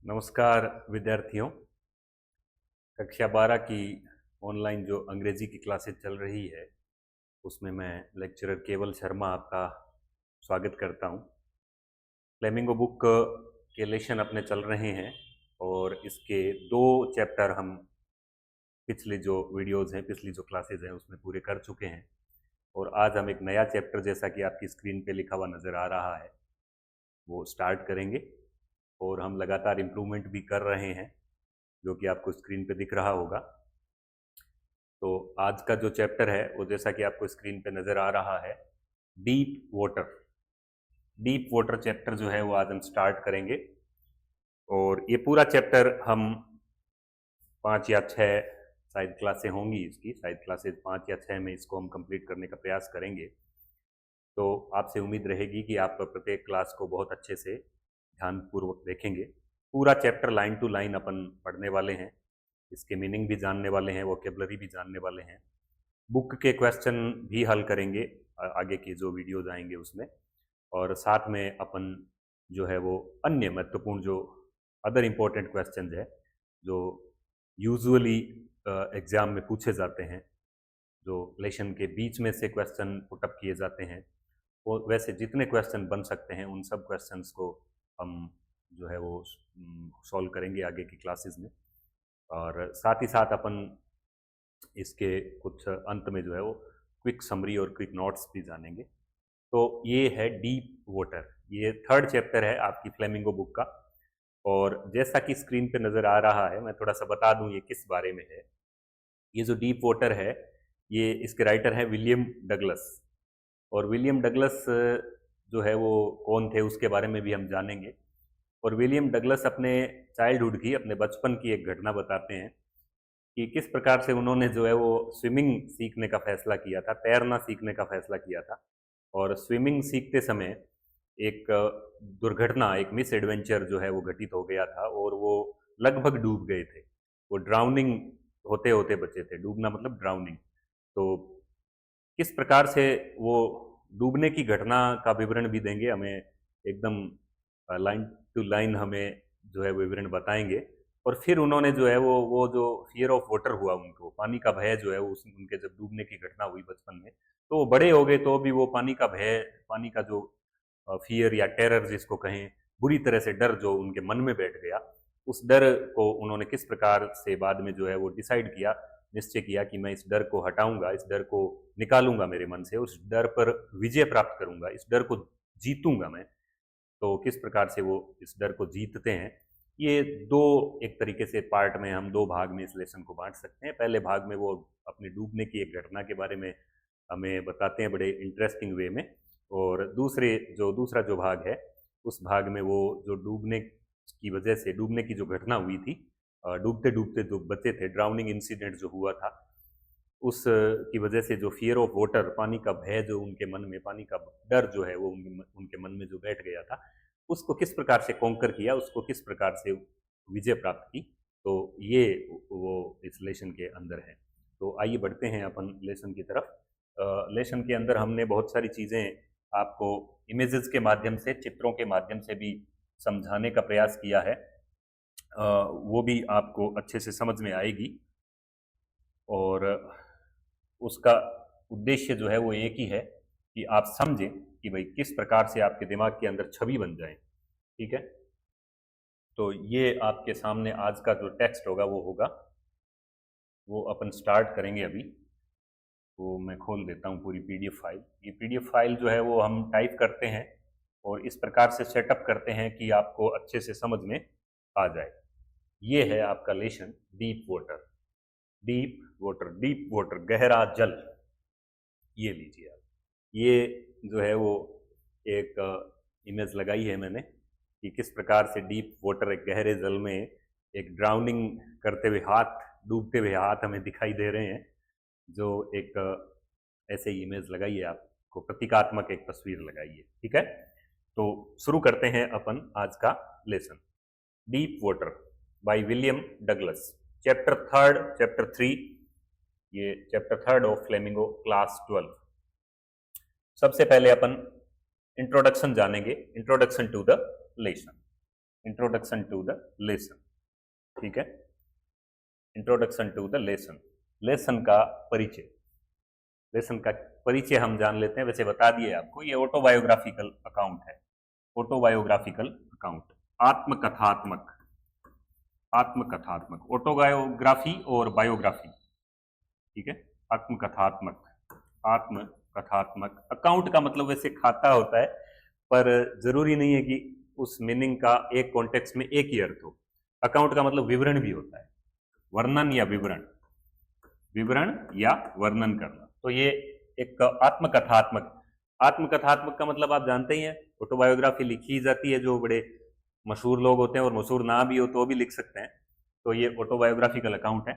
नमस्कार विद्यार्थियों। कक्षा 12 की ऑनलाइन जो अंग्रेजी की क्लासेस चल रही है उसमें मैं लेक्चरर केवल शर्मा आपका स्वागत करता हूं। फ्लेमिंगो बुक के लेसन अपने चल रहे हैं और इसके 2 चैप्टर हम पिछले जो वीडियोज़ हैं, पिछली जो क्लासेज हैं उसमें पूरे कर चुके हैं और आज हम एक नया चैप्टर, जैसा कि आपकी स्क्रीन पे लिखा हुआ नज़र आ रहा है, वो स्टार्ट करेंगे और हम लगातार इम्प्रूवमेंट भी कर रहे हैं, जो कि आपको स्क्रीन पे दिख रहा होगा। तो आज का जो चैप्टर है वो, जैसा कि आपको स्क्रीन पे नज़र आ रहा है, deep water. Deep water chapter जो है वो आज हम स्टार्ट करेंगे और ये पूरा चैप्टर हम 5 या 6 शायद क्लासें होंगी इसकी, शायद क्लासेज 5 या 6 में इसको हम कंप्लीट करने का प्रयास करेंगे। तो आपसे उम्मीद रहेगी कि आप प्रत्येक क्लास को बहुत अच्छे से ध्यानपूर्वक देखेंगे। पूरा चैप्टर लाइन टू लाइन अपन पढ़ने वाले हैं, इसके मीनिंग भी जानने वाले हैं, वोकेबलरी भी जानने वाले हैं, बुक के क्वेश्चन भी हल करेंगे आगे की जो वीडियोज आएंगे उसमें, और साथ में अपन जो है वो अन्य महत्वपूर्ण जो अदर इम्पोर्टेंट क्वेश्चन है जो यूजुअली एग्ज़ाम में पूछे जाते हैं, जो लेसन के बीच में से क्वेश्चन पुटअप किए जाते हैं, वो वैसे जितने क्वेश्चन बन सकते हैं उन सब क्वेश्चंस को हम जो है वो सॉल्व करेंगे आगे की क्लासेस में। और साथ ही साथ अपन इसके कुछ अंत में जो है वो क्विक समरी और क्विक नोट्स भी जानेंगे। तो ये है डीप वाटर, ये 3rd चैप्टर है आपकी फ्लेमिंगो बुक का। और जैसा कि स्क्रीन पे नज़र आ रहा है, मैं थोड़ा सा बता दूं ये किस बारे में है। ये जो डीप वाटर है, ये इसके राइटर हैं विलियम डगलस, और विलियम डगलस जो है वो कौन थे उसके बारे में भी हम जानेंगे। और विलियम डगलस अपने चाइल्डहुड की, अपने बचपन की एक घटना बताते हैं कि किस प्रकार से उन्होंने जो है वो स्विमिंग सीखने का फैसला किया था, तैरना सीखने का फैसला किया था। और स्विमिंग सीखते समय एक दुर्घटना, एक मिस एडवेंचर जो है वो घटित हो गया था और वो लगभग डूब गए थे। वो ड्राउनिंग होते होते बचे थे, डूबना मतलब ड्राउनिंग। तो किस प्रकार से वो डूबने की घटना का विवरण भी देंगे हमें, एकदम लाइन टू लाइन हमें जो है विवरण बताएंगे। और फिर उन्होंने जो है वो जो फियर ऑफ वाटर हुआ, उनको पानी का भय जो है वो उनके जब डूबने की घटना हुई बचपन में, तो वो बड़े हो गए तो भी वो पानी का भय, पानी का जो फियर या टेरर जिसको कहें, बुरी तरह से डर जो उनके मन में बैठ गया, उस डर को उन्होंने किस प्रकार से बाद में जो है वो डिसाइड किया, निश्चय किया कि मैं इस डर को हटाऊंगा, इस डर को निकालूंगा मेरे मन से, उस डर पर विजय प्राप्त करूंगा, इस डर को जीतूंगा मैं। तो किस प्रकार से वो इस डर को जीतते हैं, ये 2 एक तरीके से पार्ट में, हम 2 भाग में इस लेसन को बांट सकते हैं। पहले भाग में वो अपने डूबने की एक घटना के बारे में हमें बताते हैं बड़े इंटरेस्टिंग वे में, और दूसरा जो भाग है, उस भाग में वो जो डूबने की वजह से, डूबने की जो घटना हुई थी, डूबते डूबते जो बचे थे, ड्राउनिंग इंसिडेंट जो हुआ था, उस की वजह से जो फियर ऑफ वाटर, पानी का भय जो उनके मन में, पानी का डर जो है वो उनके मन में जो बैठ गया था, उसको किस प्रकार से कॉन्कर किया, उसको किस प्रकार से विजय प्राप्त की। तो ये वो इस लेसन के अंदर है। तो आइए बढ़ते हैं अपन लेसन की तरफ। लेसन के अंदर हमने बहुत सारी चीज़ें आपको इमेजेस के माध्यम से, चित्रों के माध्यम से भी समझाने का प्रयास किया है, वो भी आपको अच्छे से समझ में आएगी। और उसका उद्देश्य जो है वो एक ही है कि आप समझें कि भाई किस प्रकार से आपके दिमाग के अंदर छवि बन जाए। ठीक है, तो ये आपके सामने आज का जो टेक्स्ट होगा वो अपन स्टार्ट करेंगे अभी। तो मैं खोल देता हूँ पूरी पीडीएफ फाइल। ये पीडीएफ फाइल जो है वो हम टाइप करते हैं और इस प्रकार से सेटअप करते हैं कि आपको अच्छे से समझ में आ जाए। ये है आपका lesson, deep water. Deep water, deep water, गहरा जल। ये लीजिए आप, ये जो है वो एक इमेज लगाई है मैंने कि किस प्रकार से डीप वाटर, एक गहरे जल में एक ड्राउनिंग करते हुए हाथ, डूबते हुए हाथ हमें दिखाई दे रहे हैं। जो एक ऐसे ही इमेज लगाई है, आपको प्रतीकात्मक एक तस्वीर लगाई है। ठीक है, तो शुरू करते हैं अपन आज का lesson. Deep water by William Douglas, chapter 3, chapter 3, ये चैप्टर 3 ऑफ फ्लेमिंगो, क्लास 12। सबसे पहले अपन इंट्रोडक्शन जानेंगे, introduction to the lesson. Introduction to the lesson, ठीक है। Introduction to the lesson, lesson का परिचय, लेसन का परिचय हम जान लेते हैं। वैसे बता दिए आपको, ये ऑटोबायोग्राफिकल अकाउंट है, ऑटोबायोग्राफिकल अकाउंट, आत्मकथात्मक, आत्मकथात्मक, ऑटोबायोग्राफी और बायोग्राफी, ठीक है। आत्मकथात्मक, आत्मकथात्मक। अकाउंट का मतलब वैसे खाता होता है, पर जरूरी नहीं है कि उस मीनिंग का एक कॉन्टेक्स्ट में एक ही अर्थ हो। अकाउंट का मतलब विवरण भी होता है, वर्णन या विवरण, विवरण या वर्णन करना। तो ये एक आत्मकथात्मक, आत्मकथात्मक का मतलब आप जानते ही हैं, ऑटोबायोग्राफी लिखी जाती है, जो बड़े मशहूर लोग होते हैं और मशहूर ना भी हो तो भी लिख सकते हैं, तो ये ऑटोबायोग्राफिकल अकाउंट है।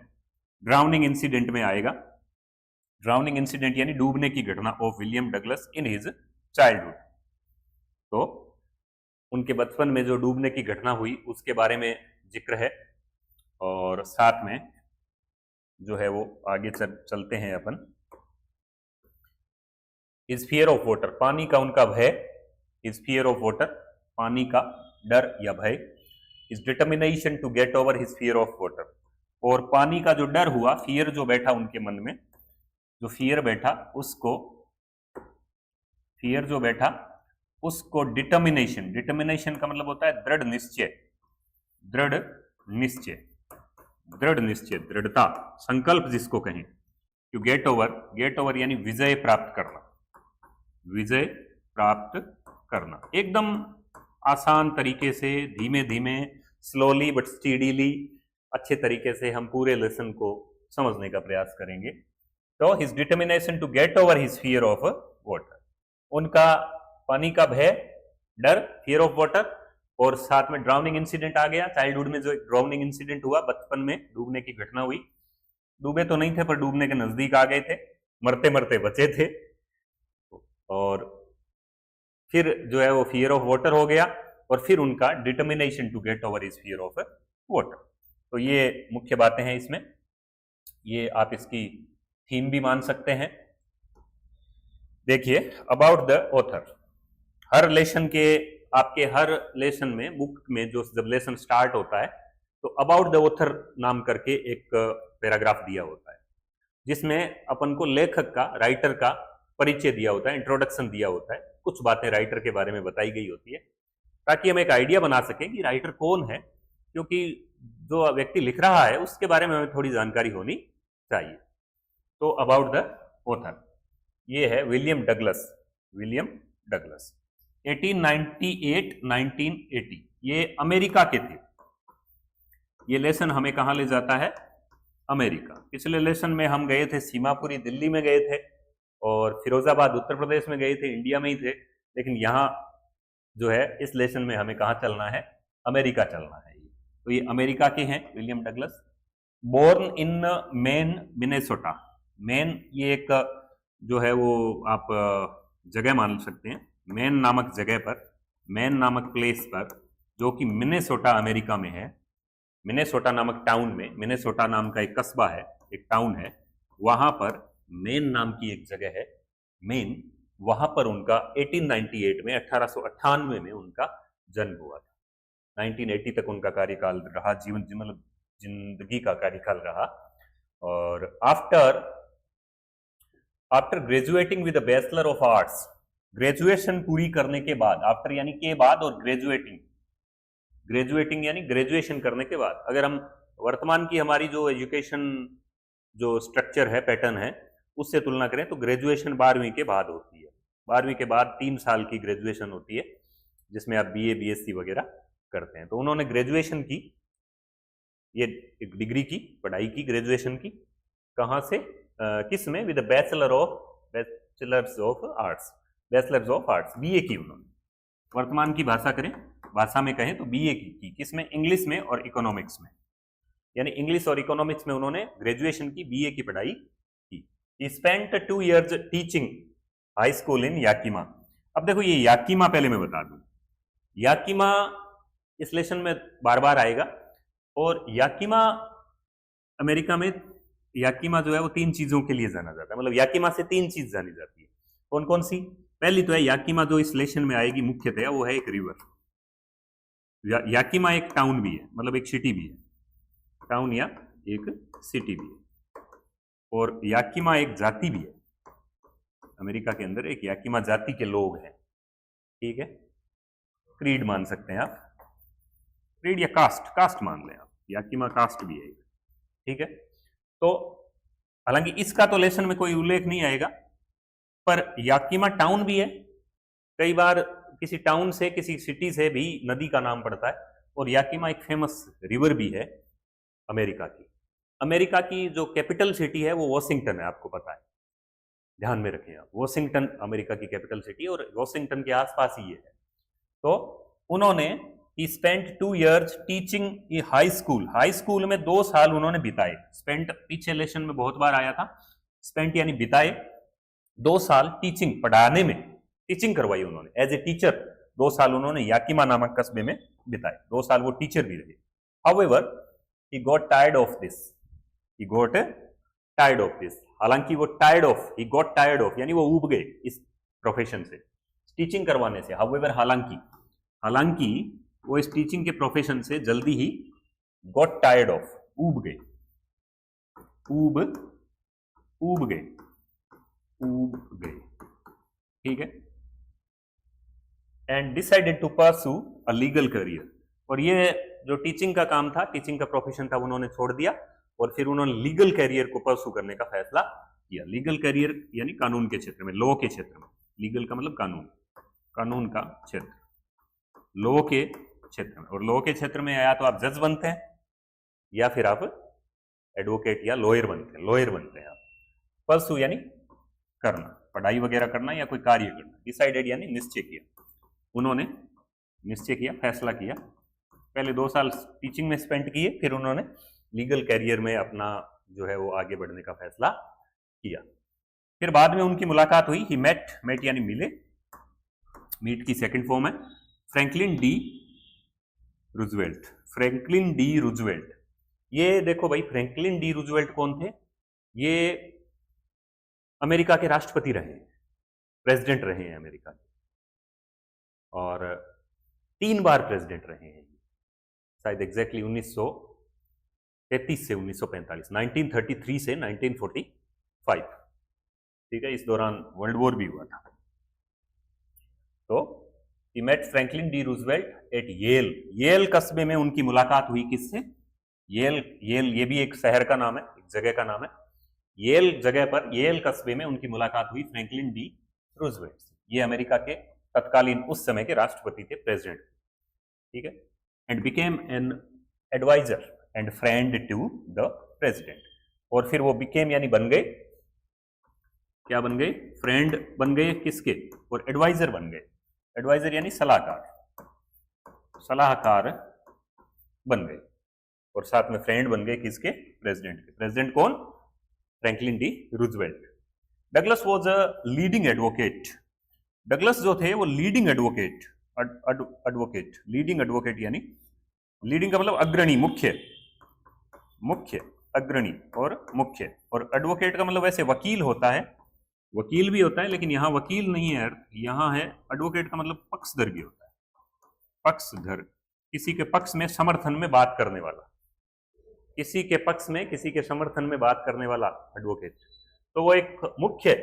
ड्राउनिंग इंसिडेंट में आएगा, ड्राउनिंग इंसिडेंट यानी डूबने की घटना of William Douglas in his childhood, तो उनके बचपन में जो डूबने की घटना हुई उसके बारे में जिक्र है। और साथ में जो है वो आगे चलते हैं अपन। इज फियर ऑफ वाटर, पानी का उनका भय, इज फियर ऑफ वाटर, पानी का डर या भय। Is determination to get over his fear of water, और पानी का जो डर हुआ, फियर जो बैठा उनके मन में, जो फियर बैठा उसको, फियर जो बैठा उसको डिटर्मिनेशन, डिटर्मिनेशन का मतलब होता है दृढ़ निश्चय, दृढ़ निश्चय, दृढ़ निश्चय, दृढ़ता, संकल्प जिसको कहें। To get over, get over यानी विजय प्राप्त करना, विजय प्राप्त करना, एकदम आसान तरीके से, धीमे धीमे, स्लोली बट स्टीडीली, अच्छे तरीके से हम पूरे लेसन को समझने का प्रयास करेंगे। तो his determination to get over his fear of water, उनका पानी का भय, डर, फियर ऑफ वाटर, और साथ में ड्राउनिंग इंसिडेंट आ गया। चाइल्डहुड में जो एक ड्राउनिंग इंसिडेंट हुआ, बचपन में डूबने की घटना हुई, डूबे तो नहीं थे पर डूबने के नजदीक आ गए थे, मरते मरते बचे थे, और फिर जो है वो फियर ऑफ वाटर हो गया, और फिर उनका determination to get over his fear of water. तो ये मुख्य बातें हैं इसमें, ये आप इसकी थीम भी मान सकते हैं। देखिए, about the author, her lesson के, आपके हर लेसन में, बुक में जो जब लेसन स्टार्ट होता है तो अबाउट द ऑथर नाम करके एक पैराग्राफ दिया होता है, जिसमें अपन को लेखक का, राइटर का परिचय दिया होता है, इंट्रोडक्शन दिया होता है, कुछ बातें राइटर के बारे में बताई गई होती है, ताकि हम एक आइडिया बना सकें कि राइटर कौन है, क्योंकि जो व्यक्ति लिख रहा है उसके बारे में हमें थोड़ी जानकारी होनी चाहिए। तो अबाउट द ऑथर, ये है विलियम डगलस, विलियम डगलस, 1898-1980, ये अमेरिका के थे। ये लेसन हमें कहां ले जाता है? अमेरिका। पिछले लेसन में हम गए थे सीमापुरी दिल्ली में गए थे, और फिरोजाबाद उत्तर प्रदेश में गए थे, इंडिया में ही थे, लेकिन यहाँ जो है इस लेसन में हमें कहाँ चलना है? अमेरिका चलना है। तो ये अमेरिका के हैं William Douglas. Born in Maine Minnesota, Maine ये एक जो है वो आप जगह मान सकते हैं, मेन नामक जगह पर, मेन नामक प्लेस पर, जो कि मिनेसोटा अमेरिका में है, मिनेसोटा नामक टाउन में, मिनेसोटा नाम का एक कस्बा है, एक टाउन है, वहां पर मेन नाम की एक जगह है, मेन, वहां पर उनका 1898 में, 1898 में उनका जन्म हुआ था। 1980 तक उनका कार्यकाल रहा, जीवन मतलब जिंदगी का कार्यकाल रहा। और after graduating with bachelor of arts, graduation पूरी करने के बाद, आफ्टर यानी के बाद, और ग्रेजुएटिंग, ग्रेजुएटिंग यानी ग्रेजुएशन करने के बाद। अगर हम वर्तमान की हमारी जो एजुकेशन जो स्ट्रक्चर है, पैटर्न है, उससे तुलना करें तो ग्रेजुएशन 12वीं के बाद होती है। 12वीं के बाद 3 साल की ग्रेजुएशन होती है, जिसमें आप बीए बीएससी वगैरह करते हैं। तो उन्होंने ग्रेजुएशन की, ये एक डिग्री की पढ़ाई की, ग्रेजुएशन की, कहाँ से, किस में? With bachelors of arts, bachelors of arts, BA की उन्होंने। वर्तमान की भाषा करें, भाषा में कहें तो बीए की, किसमें? इंग्लिश में और इकोनॉमिक्स में, यानी इंग्लिश और इकोनॉमिक्स में उन्होंने ग्रेजुएशन की, बीए की पढ़ाई की। He spent 2 years teaching high school in Yakima. अब देखो ये याकीमा पहले मैं बता दूं, याकीमा इस लेसन में बार बार आएगा, और याकीमा अमेरिका में, याकीमा जो है वो 3 चीजों के लिए जाना जाता है, मतलब याकीमा से 3 चीज जानी जाती है। कौन कौन सी? पहली तो है याकीमा, जो इस लेसन में आएगी मुख्यतः, वो है एक रिवर, याकीमा एक टाउन भी है, मतलब एक सिटी भी है, टाउन या एक सिटी भी है। और याकीमा एक जाति भी है, अमेरिका के अंदर एक याकीमा जाति के लोग हैं, ठीक है। क्रीड मान सकते हैं आप, क्रीड या कास्ट, कास्ट मान लें आप, याकीमा कास्ट भी है, ठीक है। तो हालांकि इसका तो लेसन में कोई उल्लेख नहीं आएगा, पर याकीमा टाउन भी है। कई बार किसी टाउन से, किसी सिटी से भी नदी का नाम पड़ता है। और याकीमा एक फेमस रिवर भी है अमेरिका की। अमेरिका की जो कैपिटल सिटी है वो वॉशिंगटन है, आपको पता है, ध्यान में रखें आप। वॉशिंगटन अमेरिका की कैपिटल सिटी, और वॉशिंगटन के आसपास ही है। तो उन्होंने spent 2 years teaching in high school. High school में 2 साल उन्होंने बिताए। स्पेंट पीछे लेसन में बहुत बार आया था। स्पेंट यानी बिताए, 2 साल टीचिंग, पढ़ाने में, टीचिंग करवाई उन्होंने एज ए टीचर। 2 साल उन्होंने याकीमा नामक कस्बे में बिताए। 2 साल वो टीचर भी रहे। However he got tired of this, he got tired of this. हालांकि वो tired of, he got tired of यानी वो ऊब गए इस प्रोफेशन से, टीचिंग करवाने से। हाउएवर हालांकि वो इस टीचिंग के प्रोफेशन से जल्दी ही गॉट टायर्ड ऑफ, ऊब गए, ऊब गए, ठीक है। And decided to pursue a legal career. और ये जो टीचिंग का काम था, टीचिंग का प्रोफेशन था, उन्होंने छोड़ दिया और फिर उन्होंने लीगल करियर को परस्यू करने का फैसला किया। लीगल करियर यानी कानून के क्षेत्र में, लॉ के क्षेत्र में। लीगल का मतलब कानून, कानून का क्षेत्र, लॉ के क्षेत्र में। और लॉ के क्षेत्र में या तो आप जज बनते हैं या फिर आप एडवोकेट या लॉयर बनते हैं आप। परस्यू यानी करना, पढ़ाई वगैरह करना या कोई कार्य करना। डिसाइडेड यानी निश्चय किया, उन्होंने निश्चय किया, फैसला किया। पहले 2 साल टीचिंग में स्पेंड किए, फिर उन्होंने लीगल कैरियर में अपना जो है वो आगे बढ़ने का फैसला किया। फिर बाद में उनकी मुलाकात हुई। ही मेट यानी मिले, मीट की सेकंड फॉर्म है फ्रैंकलिन डी रूजवेल्ट। ये देखो भाई, फ्रैंकलिन डी रूजवेल्ट कौन थे? ये अमेरिका के राष्ट्रपति रहे हैं, प्रेसिडेंट रहे हैं अमेरिका के, और 3 बार प्रेसिडेंट रहे हैं, शायद एग्जैक्टली 1933 से 1945, 1933 से 1945, ठीक है। इस दौरान वर्ल्ड वॉर भी हुआ था। तो he met Franklin D Roosevelt at Yale कस्बे में उनकी मुलाकात हुई। किससे? येल ये भी एक शहर का नाम है, एक जगह का नाम है। येल जगह पर, येल कस्बे में उनकी मुलाकात हुई फ्रैंकलिन डी रूजवेल्ट से। ये अमेरिका के तत्कालीन उस समय के राष्ट्रपति थे, प्रेसिडेंट, ठीक है। And became an adviser and friend to the president. और फिर वो बिकेम यानी बन गए, क्या बन गए? फ्रेंड बन गए किसके? और एडवाइजर बन गए। एडवाइजर यानी सलाहकार बन गए, और साथ में फ्रेंड बन गए किसके? प्रेसिडेंट के। प्रेसिडेंट कौन? Franklin D Roosevelt. Douglas was a leading advocate. Douglas जो थे वो लीडिंग एडवोकेट, लीडिंग एडवोकेट यानी लीडिंग का मतलब अग्रणी, मुख्य, अग्रणी और मुख्य। और एडवोकेट का मतलब वैसे वकील होता है, वकील भी होता है, लेकिन यहां वकील नहीं है, यहां है एडवोकेट का मतलब पक्षधर भी होता है। पक्षधर, किसी के पक्ष में, समर्थन में बात करने वाला, किसी के पक्ष में, किसी के समर्थन में बात करने वाला एडवोकेट। तो वो एक मुख्य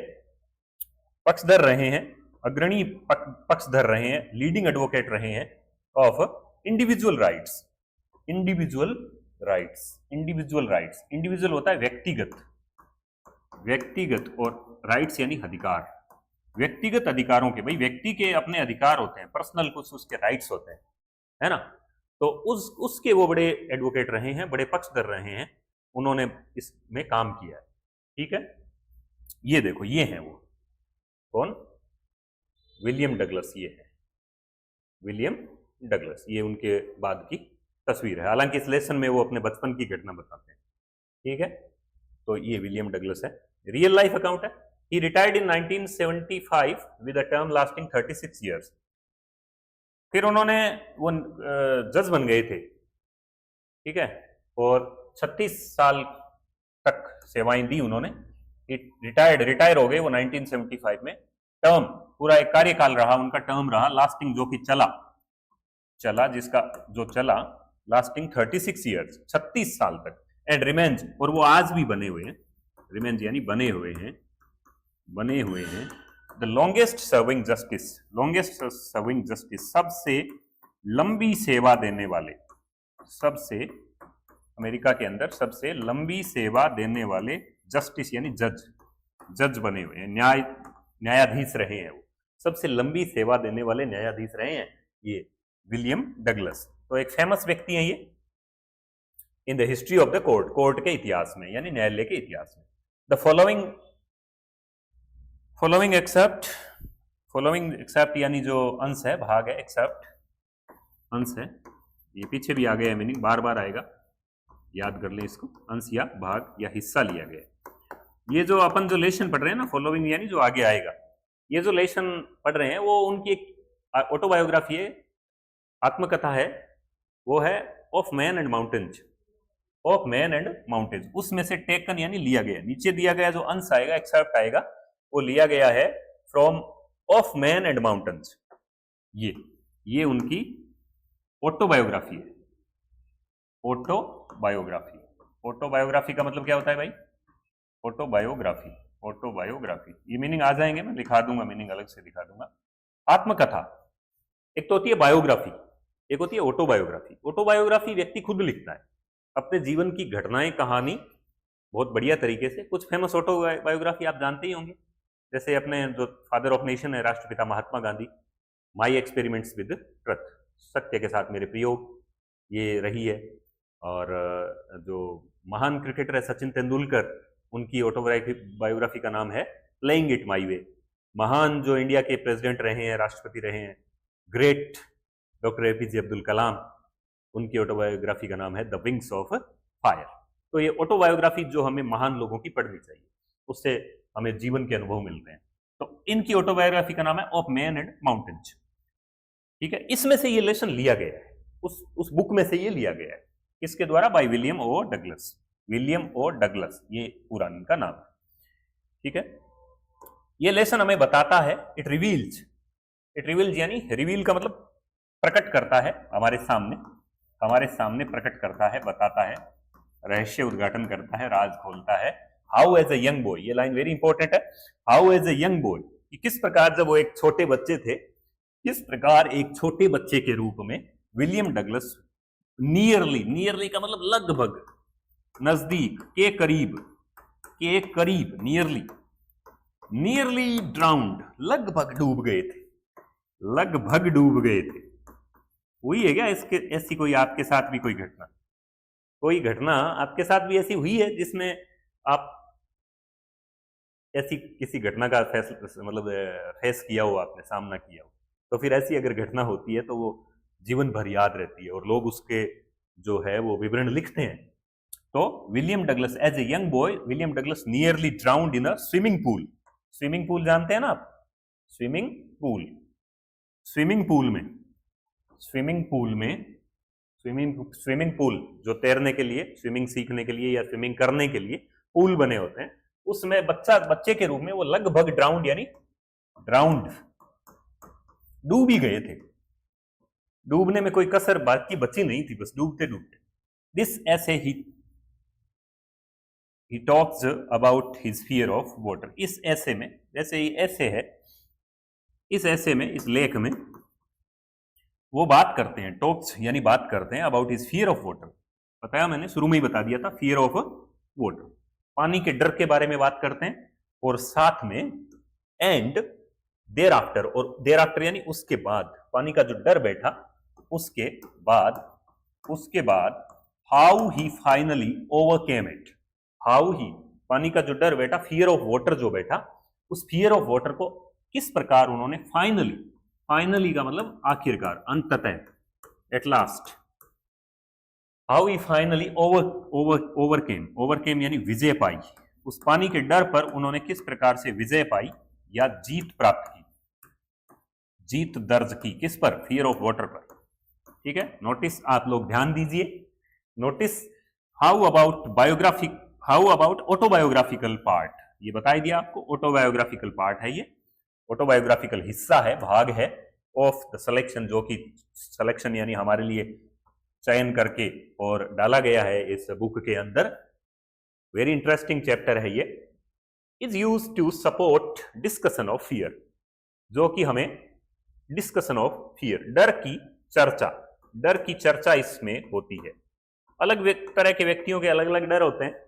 पक्षधर रहे हैं, अग्रणी पक्षधर रहे हैं, लीडिंग एडवोकेट रहे हैं of individual rights. Individual individual होता है व्यक्तिगत, और राइट्स यानी अधिकार। व्यक्तिगत अधिकारों के, भाई व्यक्ति के अपने अधिकार होते हैं, पर्सनल कुछ उसके राइट्स होते हैं, है ना। तो उसके वो बड़े एडवोकेट रहे हैं, बड़े पक्षधर रहे हैं, उन्होंने इसमें काम किया है, ठीक है। ये देखो, ये है वो कौन? William Douglas. ये है विलियम डगलस, ये उनके बाद की तस्वीर है। हालांकि इस लेसन में वो अपने बचपन की घटना बताते हैं, ठीक है। तो ये विलियम डगलस है, रियल लाइफ अकाउंट है। He retired in 1975 with a term lasting 36 years। फिर उन्होंने वो जज बन गए थे, ठीक है, और 36 साल तक सेवाएं दी उन्होंने। रिटायर हो गए वो 1975 में। टर्म, पूरा एक कार्यकाल रहा उनका, टर्म रहा, लास्टिंग, जो कि चला चला, जिसका जो चला लास्टिंग 36 ईयर्स, 36 साल तक, एंड रिमेन्स, और वो आज भी बने हुए हैं, रिमेन्स यानी बने हुए हैं, द लॉन्गेस्ट सर्विंग जस्टिस, सबसे लंबी सेवा देने वाले, सबसे अमेरिका के अंदर सबसे लंबी सेवा देने वाले जस्टिस यानी जज बने हुए हैं, न्यायाधीश रहे हैं, वो सबसे लंबी सेवा देने वाले न्यायाधीश रहे हैं ये विलियम डगलस। तो एक फेमस व्यक्ति हैं ये in the history of the court के इतिहास में, यानी न्यायालय के इतिहास में। द फॉलोइंग एक्सेप्ट यानी जो अंश है, भाग है, एक्सेप्ट अंश है, ये पीछे भी आ गया है मीनिंग, बार बार आएगा, याद कर लें इसको, अंश या भाग या हिस्सा लिया गया। ये जो अपन जो लेशन पढ़ रहे हैं ना, फॉलोइंग यानी जो आगे आएगा, ये जो लेशन पढ़ रहे हैं वो उनकी एक ऑटोबायोग्राफी है, आत्मकथा है, वो है ऑफ मैन एंड माउंटेन्स, उसमें से टेकन यानी लिया गया। नीचे दिया गया जो अंश आएगा, एक्सेप्ट आएगा, वो लिया गया है from of man and mountains. ये उनकी ऑटोबायोग्राफी है। ऑटोबायोग्राफी का मतलब क्या होता है भाई? ऑटोबायोग्राफी ये मीनिंग आ जाएंगे, मैं दिखा दूंगा, मीनिंग अलग से दिखा दूंगा। आत्मकथा एक तो होती है बायोग्राफी, एक होती है ऑटोबायोग्राफी। ऑटोबायोग्राफी व्यक्ति खुद लिखता है अपने जीवन की घटनाएं, कहानी, बहुत बढ़िया तरीके से। कुछ फेमस ऑटोबायोग्राफी आप जानते ही होंगे, जैसे अपने जो फादर ऑफ नेशन है, राष्ट्रपिता Mahatma Gandhi, my experiments with truth, सत्य के साथ मेरे प्रयोग, ये रही है। और जो महान क्रिकेटर है सचिन तेंदुलकर, उनकी ऑटोबायोग्राफी का नाम है प्लेइंग इट माई वे। महान जो इंडिया के प्रेसिडेंट रहे हैं, राष्ट्रपति रहे हैं, great doctor APJ Abdul Kalam, उनकी ऑटोबायोग्राफी का नाम है द विंग्स ऑफ फायर। तो ये ऑटोबायोग्राफी जो हमें महान लोगों की पढ़नी चाहिए, उससे हमें जीवन के अनुभव मिलते हैं। तो इनकी ऑटोबायोग्राफी का नाम है ऑफ मैन एंड माउंटेन्स। ठीक है, इसमें से ये लेसन लिया गया है, उस बुक में से ये लिया गया है। किसके द्वारा? बाय विलियम ओ डगलस, ये पूरा इनका नाम है। ठीक है, ये लेसन हमें बताता है, इट रिवील्स यानी रिवील का मतलब प्रकट करता है, हमारे सामने प्रकट करता है, बताता है, रहस्य उद्घाटन करता है, राज खोलता है। How as a young boy, ये लाइन वेरी इंपॉर्टेंट है, how as a young boy, कि किस प्रकार जब वो एक छोटे बच्चे थे, किस प्रकार एक छोटे बच्चे के रूप में विलियम डगलस नियरली का मतलब लगभग, नजदीक, के करीब, नियरली ड्राउंड, लगभग डूब गए थे। हुई है क्या ऐसी कोई आपके साथ भी कोई घटना आपके साथ भी ऐसी हुई है जिसमें आप ऐसी किसी घटना का फेस किया हो, आपने सामना किया हो? तो फिर ऐसी अगर घटना होती है तो वो जीवन भर याद रहती है और लोग उसके जो है वो विवरण लिखते हैं। तो William Douglas, as a young boy, William Douglas nearly drowned in a swimming pool जानते हैं ना आप? स्विमिंग पूल जो तैरने के लिए, स्विमिंग सीखने के लिए या स्विमिंग करने के लिए पूल बने होते हैं, उसमें बच्चे के रूप में वो लगभग ड्राउंड डूब ही गए थे। डूबने में कोई कसर बाकी बची नहीं थी, बस डूबते। दिस ऐसे he talks about his fear of water. इस ऐसे में, जैसे ये ऐसे है, इस ऐसे में, इस लेख में वो बात करते हैं, टॉक्स यानी बात करते हैं about his fear of water. बताया मैंने, शुरू में ही बता दिया था, फियर ऑफ वाटर, पानी के डर के बारे में बात करते हैं। और साथ में एंड देयर आफ्टर यानी उसके बाद, पानी का जो डर बैठा उसके बाद how he finally overcame it. पानी का जो डर बैठा, फियर ऑफ वाटर जो बैठा, उस फियर ऑफ वाटर को किस प्रकार उन्होंने फाइनली का मतलब आखिरकार, अंततः, at last, how he finally overcame यानी विजय पाई। उस पानी के डर पर उन्होंने किस प्रकार से विजय पाई या जीत प्राप्त की, जीत दर्ज की, किस पर? फियर ऑफ वाटर पर। ठीक है, नोटिस, आप लोग ध्यान दीजिए, notice how about autobiographical part, ये बताई दिया आपको, ऑटोबायोग्राफिकल पार्ट है, ये ऑटोबायोग्राफिकल हिस्सा है, भाग है। ऑफ द सिलेक्शन, जो कि सिलेक्शन यानी हमारे लिए चयन करके और डाला गया है इस बुक के अंदर, वेरी इंटरेस्टिंग चैप्टर है ये, is use to support discussion of fear, जो कि हमें डिस्कशन ऑफ फियर, डर की चर्चा इसमें होती है। अलग तरह के व्यक्तियों के अलग अलग डर होते हैं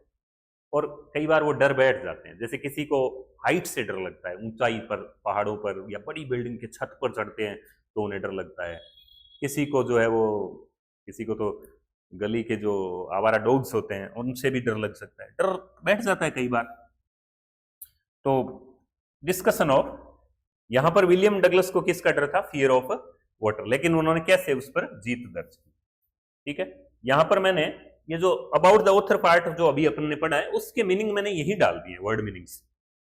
और कई बार वो डर बैठ जाते हैं। जैसे किसी को हाइट से डर लगता है, ऊंचाई पर, पहाड़ों पर या बड़ी बिल्डिंग के छत पर चढ़ते हैं तो उन्हें डर लगता है। किसी को जो है वो, किसी को तो गली के जो आवारा डॉग्स होते हैं उनसे भी डर लग सकता है, डर बैठ जाता है कई बार। तो डिस्कशन ऑफ, यहां पर विलियम डगलस को किसका डर था? फियर ऑफ वाटर, लेकिन उन्होंने कैसे उस पर जीत दर्ज की। ठीक है, यहां पर मैंने ये जो अबाउट द ऑथर पार्ट जो अभी अपन ने पढ़ा है उसके मीनिंग मैंने यही डाल दिए, वर्ड मीनिंग्स,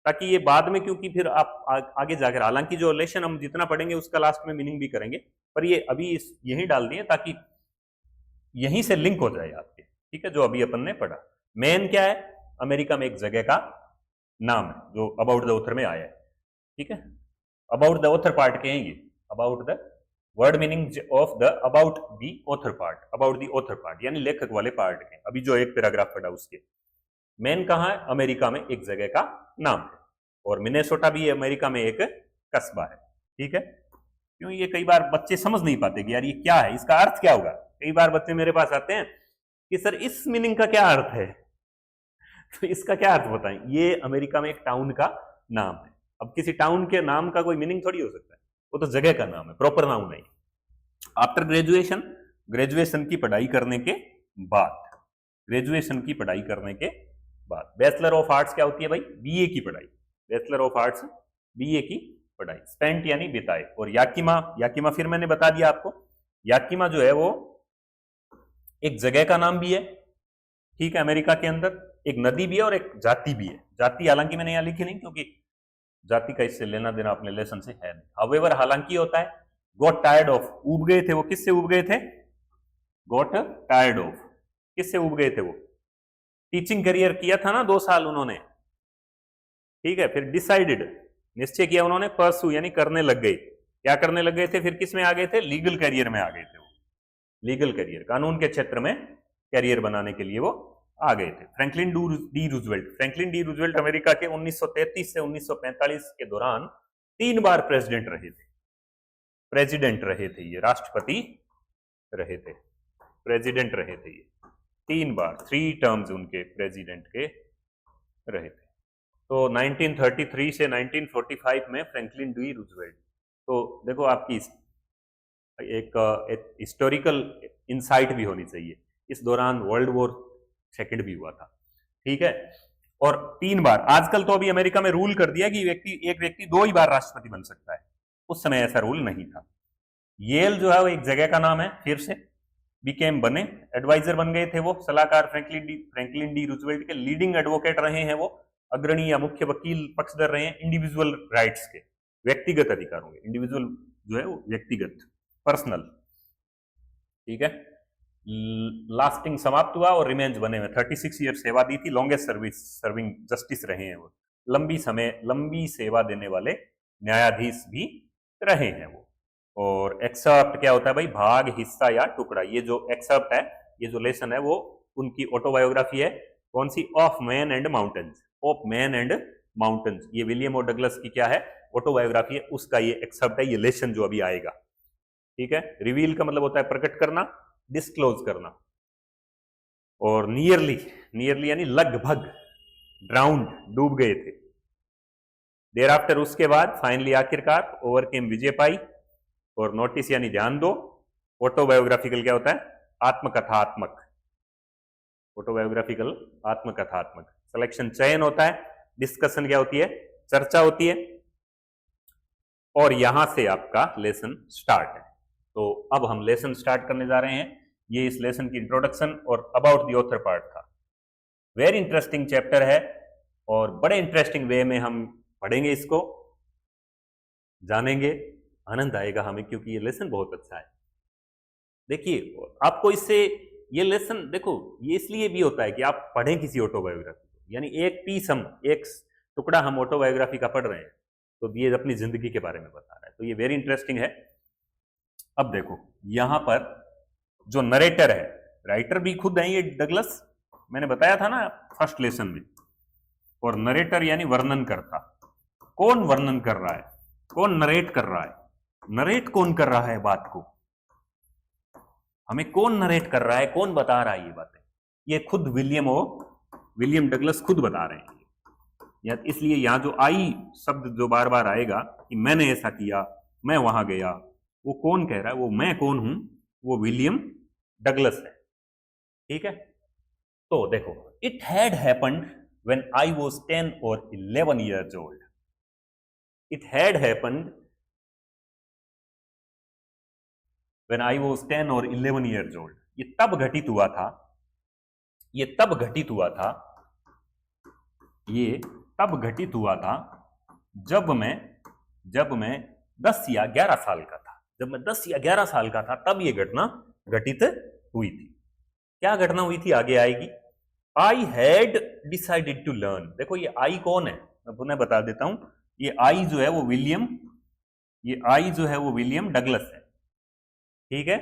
ताकि ये बाद में, क्योंकि फिर आप आगे जाकर, हालांकि जो लेसन हम जितना पढ़ेंगे उसका लास्ट में मीनिंग भी करेंगे, पर ये अभी यही डाल दिए ताकि यहीं से लिंक हो जाए आपके। ठीक है, जो अभी अपन ने पढ़ा। मैन क्या है? अमेरिका में एक जगह का नाम है जो अबाउट द ऑथर में आया है। ठीक है, अबाउट द ऑथर पार्ट के हैं ये, about the word meaning of the about the author part, about the author part यानी लेखक वाले पार्ट के, अभी जो एक पैराग्राफ पढ़ा उसके। मैन कहाँ है? अमेरिका में एक जगह का नाम है, और मिनेसोटा भी अमेरिका में एक कस्बा है। ठीक है, क्यों ये कई बार बच्चे समझ नहीं पाते कि यार ये क्या है, इसका अर्थ क्या होगा। कई बार बच्चे मेरे पास आते हैं कि सर इस मीनिंग का क्या अर्थ है, तो इसका क्या अर्थ बताएं। ये अमेरिका में एक टाउन का नाम है। अब किसी टाउन के नाम का कोई मीनिंग थोड़ी हो सकता है, वो तो जगह का नाम है, प्रॉपर नाउन नहीं। आफ्टर ग्रेजुएशन, ग्रेजुएशन की पढ़ाई करने के बाद, ग्रेजुएशन की पढ़ाई करने के बाद, बैचलर ऑफ आर्ट्स क्या होती है भाई? बीए की पढ़ाई, बैचलर ऑफ आर्ट्स बीए की पढ़ाई। स्पेंट यानी बिताए। और याकिमा, याकिमा फिर मैंने बता दिया आपको, याकिमा जो है वो एक जगह का नाम भी है। ठीक है, अमेरिका के अंदर एक नदी भी है और एक जाति भी है। जाति हालांकि मैंने यहां लिखी नहीं क्योंकि जाति का इससे लेना देना अपने लेसन से है नहीं। हाउएवर हालांकि होता है गॉट टायर्ड ऑफ, उब गए थे वो। किससे उब गए थे? गॉट टायर्ड ऑफ, किससे उब गए थे वो? टीचिंग करियर किया था ना 2 साल उन्होंने। ठीक है, फिर डिसाइडेड, निश्चय किया उन्होंने, परसू यानी करने लग गए। क्या करने लग गए थे? फिर किस में आ गए थे? लीगल करियर में आ गए थे वो। लीगल करियर, कानून के क्षेत्र में करियर बनाने के लिए वो आ गए थे। Franklin D Roosevelt, Franklin D Roosevelt America के 1933 से 1945 के दौरान 3 बार प्रेसिडेंट रहे थे। प्रेसिडेंट रहे थे ये, राष्ट्रपति रहे थे, प्रेसिडेंट रहे थे ये 3 बार, 3 टर्म्स उनके प्रेसिडेंट के रहे थे। तो 1933 से 1945 में फ्रैंकलिन डी रूजवेल्ट। तो देखो आपकी एक हिस्टोरिकल इंसाइट भी होनी चाहिए, इस दौरान वर्ल्ड वॉर सेकंड भी हुआ था। ठीक है, और 3 बार, आजकल तो अभी अमेरिका में रूल कर दिया कि एक व्यक्ति 2 ही बार राष्ट्रपति बन सकता है, उस समय ऐसा रूल नहीं था। येल जो है वो एक जगह का नाम है, फिर से बीकेम बने, एडवाइजर बन गए थे वो, सलाहकार फ्रैंकलिन डी रूजवेल्ट के, लीडिंग एडवोकेट रहे हैं वो, अग्रणी या मुख्य वकील पक्षधर रहे हैं इंडिविजुअल राइट्स के, व्यक्तिगत अधिकारों के। इंडिविजुअल जो है वो व्यक्तिगत, पर्सनल। ठीक है, लास्टिंग समाप्त हुआ और रिमेंज बने हुए, 36 ईयर सेवा दी थी, लॉन्गेस्ट सर्विंग जस्टिस रहे हैं वो, लंबी सेवा देने वाले न्यायाधीश भी रहे हैं वो। और एक्सर्प्ट क्या होता है भाई? भाग, हिस्सा या टुकड़ा। ये जो एक्सर्प्ट है, ये जो लेसन है वो उनकी ऑटोबायोग्राफी है। कौन सी? Of man and mountains, of man and mountains. ये विलियम ओ डगलस की क्या है? ऑटोबायोग्राफी है, उसका ये एक्सर्प्ट है, ये लेसन जो अभी आएगा। ठीक है, रिवील का मतलब होता है प्रकट करना, डिस्क्लोज करना। और नियरली यानी लगभग, ड्राउंड, डूब गए थे। देर आफ्टर, उसके बाद, फाइनली आखिरकार, ओवरकेम, विजय पाई। और नोटिस यानी ध्यान दो। ऑटोबायोग्राफिकल क्या होता है? आत्मकथात्मक, ऑटोबायोग्राफिकल आत्मकथात्मक। सिलेक्शन चयन होता है, डिस्कशन क्या होती है? चर्चा होती है। और यहां से आपका लेसन स्टार्ट है। तो अब हम लेसन स्टार्ट करने जा रहे हैं। ये इस लेसन की इंट्रोडक्शन और अबाउट द ऑथर पार्ट था। वेरी इंटरेस्टिंग चैप्टर है और बड़े इंटरेस्टिंग वे में हम पढ़ेंगे, इसको जानेंगे, आनंद आएगा हमें, क्योंकि ये लेसन बहुत अच्छा है। देखिए आपको इससे ये लेसन, देखो ये इसलिए भी होता है कि आप पढ़ें किसी ऑटोबायोग्राफी को, यानी एक पीस हम, एक टुकड़ा हम ऑटोबायोग्राफी का पढ़ रहे हैं, तो ये अपनी जिंदगी के बारे में बता रहा है। तो ये वेरी इंटरेस्टिंग है। अब देखो यहां पर जो नरेटर है, राइटर भी खुद है ये डगलस, मैंने बताया था ना फर्स्ट लेसन में, और नरेटर यानी वर्णन करता। कौन वर्णन कर रहा है, कौन नरेट कर रहा है, नरेट कौन कर रहा है बात को, हमें कौन नरेट कर रहा है, कौन बता रहा है ये बातें, ये खुद विलियम डगलस खुद बता रहे हैं। या इसलिए यहां जो आई शब्द जो बार बार आएगा कि मैंने ऐसा किया, मैं वहां गया, वो कौन कह रहा है, वो मैं कौन हूं, वो विलियम डगलस है। ठीक है, तो देखो, it had happened when I was 10 और 11 years old. It had happened when I was 10 और 11 years old. ये तब घटित हुआ था, ये तब घटित हुआ था, ये तब घटित हुआ था जब मैं 10 या 11 साल का था। जब मैं 10 या 11 साल का था तब ये घटना घटित हुई थी। क्या घटना हुई थी आगे आएगी। I had decided to learn. देखो ये आई कौन है, मैं पुनः बता देता हूं। ये आई जो है वो विलियम डगलस है। ठीक है,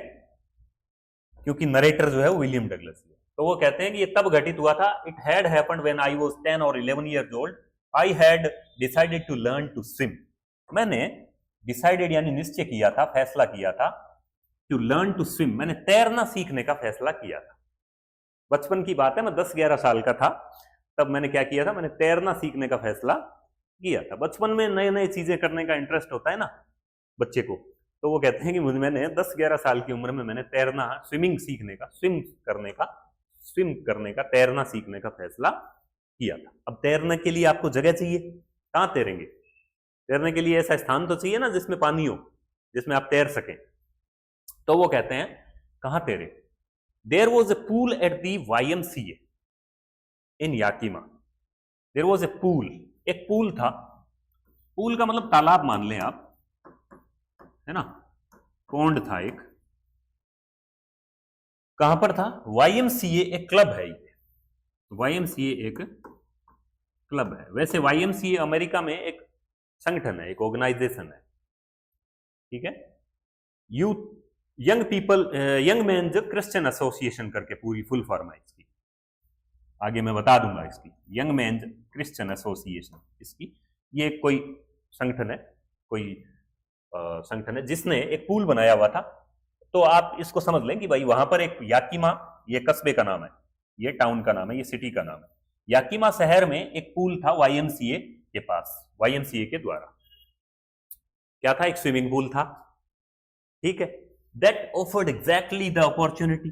क्योंकि नरेटर जो है वो विलियम डगलस है। तो वो कहते हैं कि ये तब घटित हुआ था, it had happened when I was 10 और 11 years old. I had decided to learn to swim. मैंने डिसाइडेड यानी निश्चय किया था, फैसला किया था, टू लर्न टू स्विम, मैंने तैरना सीखने का फैसला किया था। बचपन की बात है, मैं 10-11 साल का था तब मैंने क्या किया था, मैंने तैरना सीखने का फैसला किया था। बचपन में नए नए चीजें करने का इंटरेस्ट होता है ना बच्चे को, तो वो कहते हैं कि मैंने 10-11 साल की उम्र में मैंने तैरना, स्विम करने का, तैरना सीखने का फैसला किया था। अब तैरने के लिए आपको जगह चाहिए, कहां तैरेंगे, तैरने के लिए ऐसा स्थान तो चाहिए ना जिसमें पानी हो, जिसमें आप तैर सकें। तो वो कहते हैं कहां तैरे। There was a pool at the YMCA in Yakima. There was a pool, एक पूल था, पूल का मतलब तालाब मान लें आप, है ना, पौंड था एक। कहां पर था, YMCA एक क्लब है, YMCA एक क्लब है। वैसे YMCA अमेरिका में एक संगठन है, एक ऑर्गेनाइजेशन है। ठीक है, यंग मैन क्रिश्चियन एसोसिएशन करके पूरी फुल फॉर्म है इसकी, आगे मैं बता दूंगा इसकी। यंग मैन क्रिश्चियन एसोसिएशन इसकी, ये कोई संगठन है, संगठन है जिसने एक पूल बनाया हुआ था। तो आप इसको समझ लें कि भाई वहां पर एक याकीमा, ये कस्बे का नाम है, ये टाउन का नाम है, ये सिटी का नाम है। याकीमा शहर में एक पूल था YMCA के पास, YMCA के द्वारा। क्या था, एक स्विमिंग पूल था। ठीक है, that offered exactly the opportunity.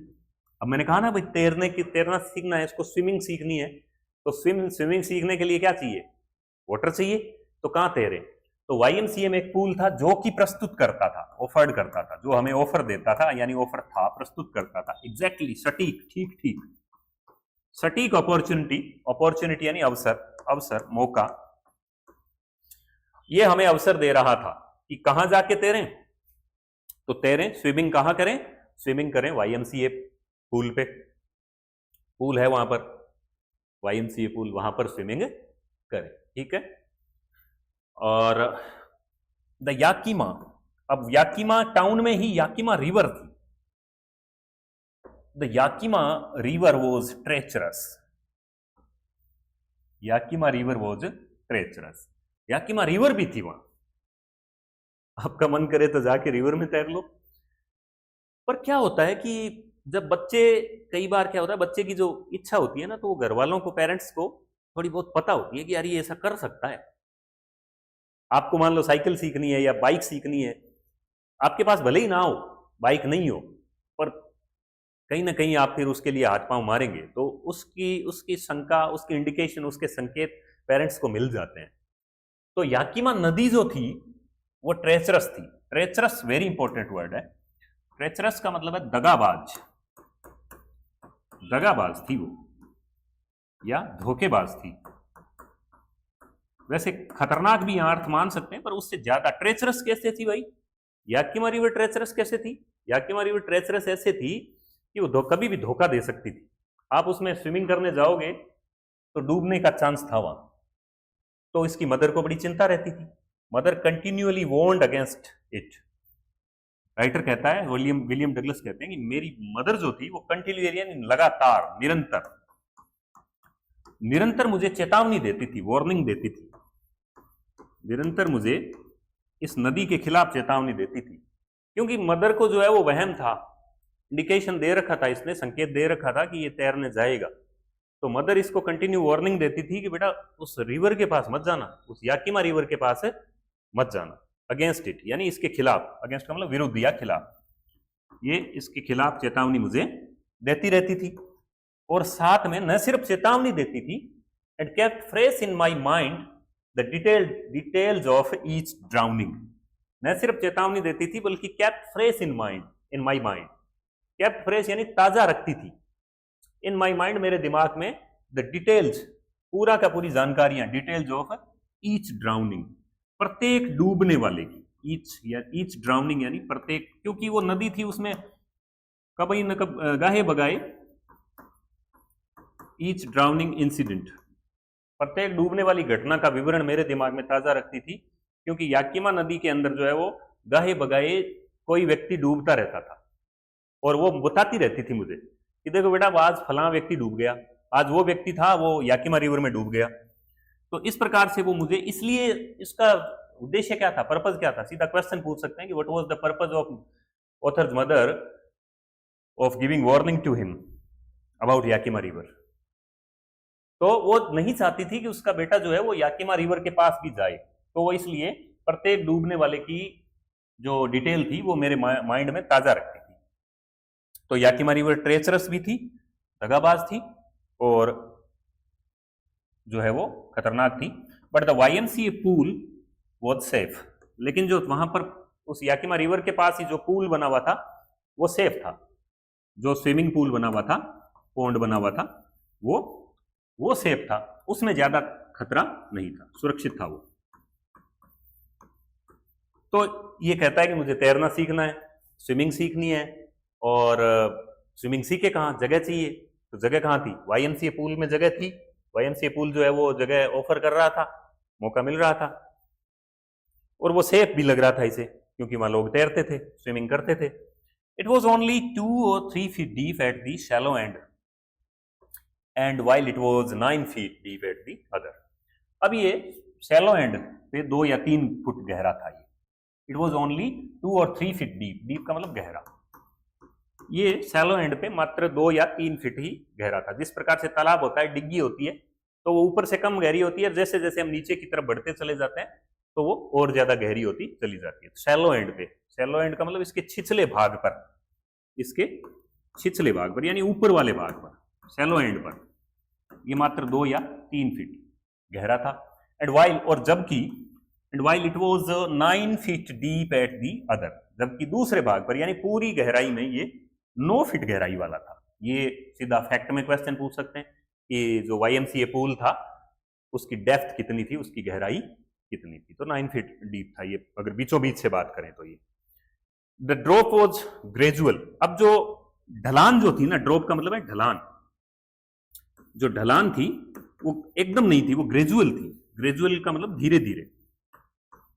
अब मैंने कहा ना भाई तैरना सीखना है, इसको स्विमिंग सीखनी है, तो स्विमिंग सीखने के लिए क्या चाहिए, वाटर चाहिए। तो कहां तैरे, तो YMCA में एक पूल था जो कि प्रस्तुत करता था, ऑफर्ड करता था, जो हमें ऑफर देता था, यानी ऑफर था, प्रस्तुत करता था एग्जैक्टली, सटीक, ठीक सटीक अपॉर्चुनिटी यानी अवसर, मौका। ये हमें अवसर दे रहा था कि कहां जाके तैरें, तो तैरें, स्विमिंग कहां करें, स्विमिंग करें YMCA पूल पे, पूल है वहां पर YMCA पूल, वहां पर स्विमिंग करें। ठीक है, और द याकीमा, अब याकीमा टाउन में ही याकीमा रिवर थी। The Yakima river was treacherous, Yakima river was treacherous, Yakima river भी थी वहां। आपका मन करे तो जाके रिवर में तैर लो। पर क्या होता है कि जब बच्चे, कई बार क्या होता है, बच्चे की जो इच्छा होती है ना, तो वो घर वालों को, पेरेंट्स को थोड़ी बहुत पता होती है कि यार ये ऐसा कर सकता है। आपको मान लो साइकिल सीखनी है या बाइक सीखनी है, आपके पास भले ही ना हो, बाइक नहीं हो, पर कहीं ना कहीं आप फिर उसके लिए हाथ पांव मारेंगे, तो उसकी शंका, उसकी इंडिकेशन, उसके संकेत पेरेंट्स को मिल जाते हैं। तो याकीमा नदी जो थी वो ट्रेचरस थी। ट्रेचरस वेरी इंपॉर्टेंट वर्ड है। ट्रेचरस का मतलब है दगाबाज, दगाबाज थी वो, या धोखेबाज थी। वैसे खतरनाक भी यहां अर्थ मान सकते हैं, पर उससे ज्यादा ट्रेचरस कैसे थी भाई, याकीमा रिवर ट्रेचरस कैसे थी, याकीमा रिवर ट्रेचरस ऐसे थी कि वो कभी भी धोखा दे सकती थी। आप उसमें स्विमिंग करने जाओगे तो डूबने का चांस था वहां। तो इसकी मदर को बड़ी चिंता रहती थी। Mother continually warned against it, writer कहता है, विलियम विलियम डगलस कहते हैं कि मेरी मदर जो थी वो कंटिन्यूअस यानी लगातार निरंतर निरंतर मुझे चेतावनी देती थी, वार्निंग देती थी, निरंतर मुझे इस नदी के खिलाफ चेतावनी देती थी, क्योंकि मदर को जो है वो वहम था, इंडिकेशन दे रखा था, इसने संकेत दे रखा था कि ये तैरने जाएगा। तो मदर इसको कंटिन्यू वार्निंग देती थी कि बेटा उस रिवर के पास मत जाना, उस याकिमा रिवर के पास मत जाना, अगेंस्ट इट, यानी इसके खिलाफ, अगेंस्ट का मतलब विरुद्ध या खिलाफ, ये इसके खिलाफ चेतावनी मुझे देती रहती थी। और साथ में न सिर्फ चेतावनी देती थी, and kept fresh in my mind the details of each drowning. न सिर्फ चेतावनी देती थी बल्कि kept fresh in my mind, kept fresh यानी ताजा रखती थी, इन माई माइंड मेरे दिमाग में, द डिटेल्स पूरा का पूरी जानकारियां, डिटेल्स ऑफ ईच ड्राउनिंग, प्रत्येक डूबने वाले की, ईच ड्राउनिंग यानी प्रत्येक, क्योंकि वो नदी थी उसमें कभी न कब गाहे बगाए, ईच ड्राउनिंग इंसिडेंट, प्रत्येक डूबने वाली घटना का विवरण मेरे दिमाग में ताजा रखती थी, क्योंकि याकिमा नदी के अंदर जो है वो गाहे बगाए कोई व्यक्ति डूबता रहता था और वो बताती रहती थी मुझे कि देखो बेटा आज फलां व्यक्ति डूब गया, आज वो व्यक्ति था वो याकिमा रिवर में डूब गया। तो इस प्रकार से वो मुझे, इसलिए इसका उद्देश्य क्या था, पर्पज क्या था, सीधा क्वेश्चन पूछ सकते हैं कि what was the purpose of author's mother of giving warning to him about Yakima River. तो वो नहीं चाहती थी कि उसका बेटा जो है वो याकिमा रिवर के पास भी जाए, तो वो इसलिए प्रत्येक डूबने वाले की जो डिटेल थी वो मेरे माइंड में ताजा रखती थी। तो याकिमा रिवर ट्रेचरस भी थी, दगाबाज थी और जो है वो खतरनाक थी, but the YMCA pool was safe. लेकिन जो वहां पर उस याकिमा रिवर के पास ही जो पूल बना हुआ था वो सेफ था, जो स्विमिंग पूल बना हुआ था, पॉन्ड बना हुआ था, वो सेफ था, उसमें ज्यादा खतरा नहीं था, सुरक्षित था वो। तो ये कहता है कि मुझे तैरना सीखना है, स्विमिंग सीखनी है, और स्विमिंग सीखे कहाँ, जगह चाहिए, तो जगह कहाँ थी, YMCA पूल में जगह थी। YMCA पूल जो है वो जगह ऑफर कर रहा था, मौका मिल रहा था, और वो सेफ भी लग रहा था इसे, क्योंकि वहां लोग तैरते थे, स्विमिंग करते थे। It was only 2 or 3 feet deep at the shallow end, and while it was 9 feet deep at the other। अब ये शैलो एंड पे 2 या 3 फुट गहरा था ये। It was only 2 or 3 feet deep, deep का मतलब गहरा। ये शैलो एंड पे मात्र 2 या 3 फीट ही गहरा था। जिस प्रकार से तालाब होता है, डिग्गी होती है, तो वो ऊपर से कम गहरी होती है, जैसे जैसे हम नीचे की तरफ बढ़ते चले जाते हैं तो वो और ज्यादा गहरी होती चली जाती है। शैलो एंड पे, शैलो एंड का मतलब इसके छिछले भाग पर, इसके छिछले भाग पर यानी ऊपर वाले भाग पर, शैलो एंड पर ये मात्र 2 या 3 फीट गहरा था। And while it was 9 feet deep at the other, जबकि दूसरे भाग पर यानी पूरी गहराई में ये 9 फीट गहराई वाला था। ये सीधा फैक्ट में क्वेश्चन पूछ सकते हैं कि जो YMCA पूल था उसकी डेप्थ कितनी थी, उसकी गहराई कितनी थी, तो 9 फीट डीप था ये, अगर बीचों बीच से बात करें तो ये। The drop was gradual. अब जो ढलान जो थी ना, ड्रॉप का मतलब है ढलान, जो ढलान थी वो एकदम नहीं थी, वो ग्रेजुअल थी। ग्रेजुअल का मतलब धीरे धीरे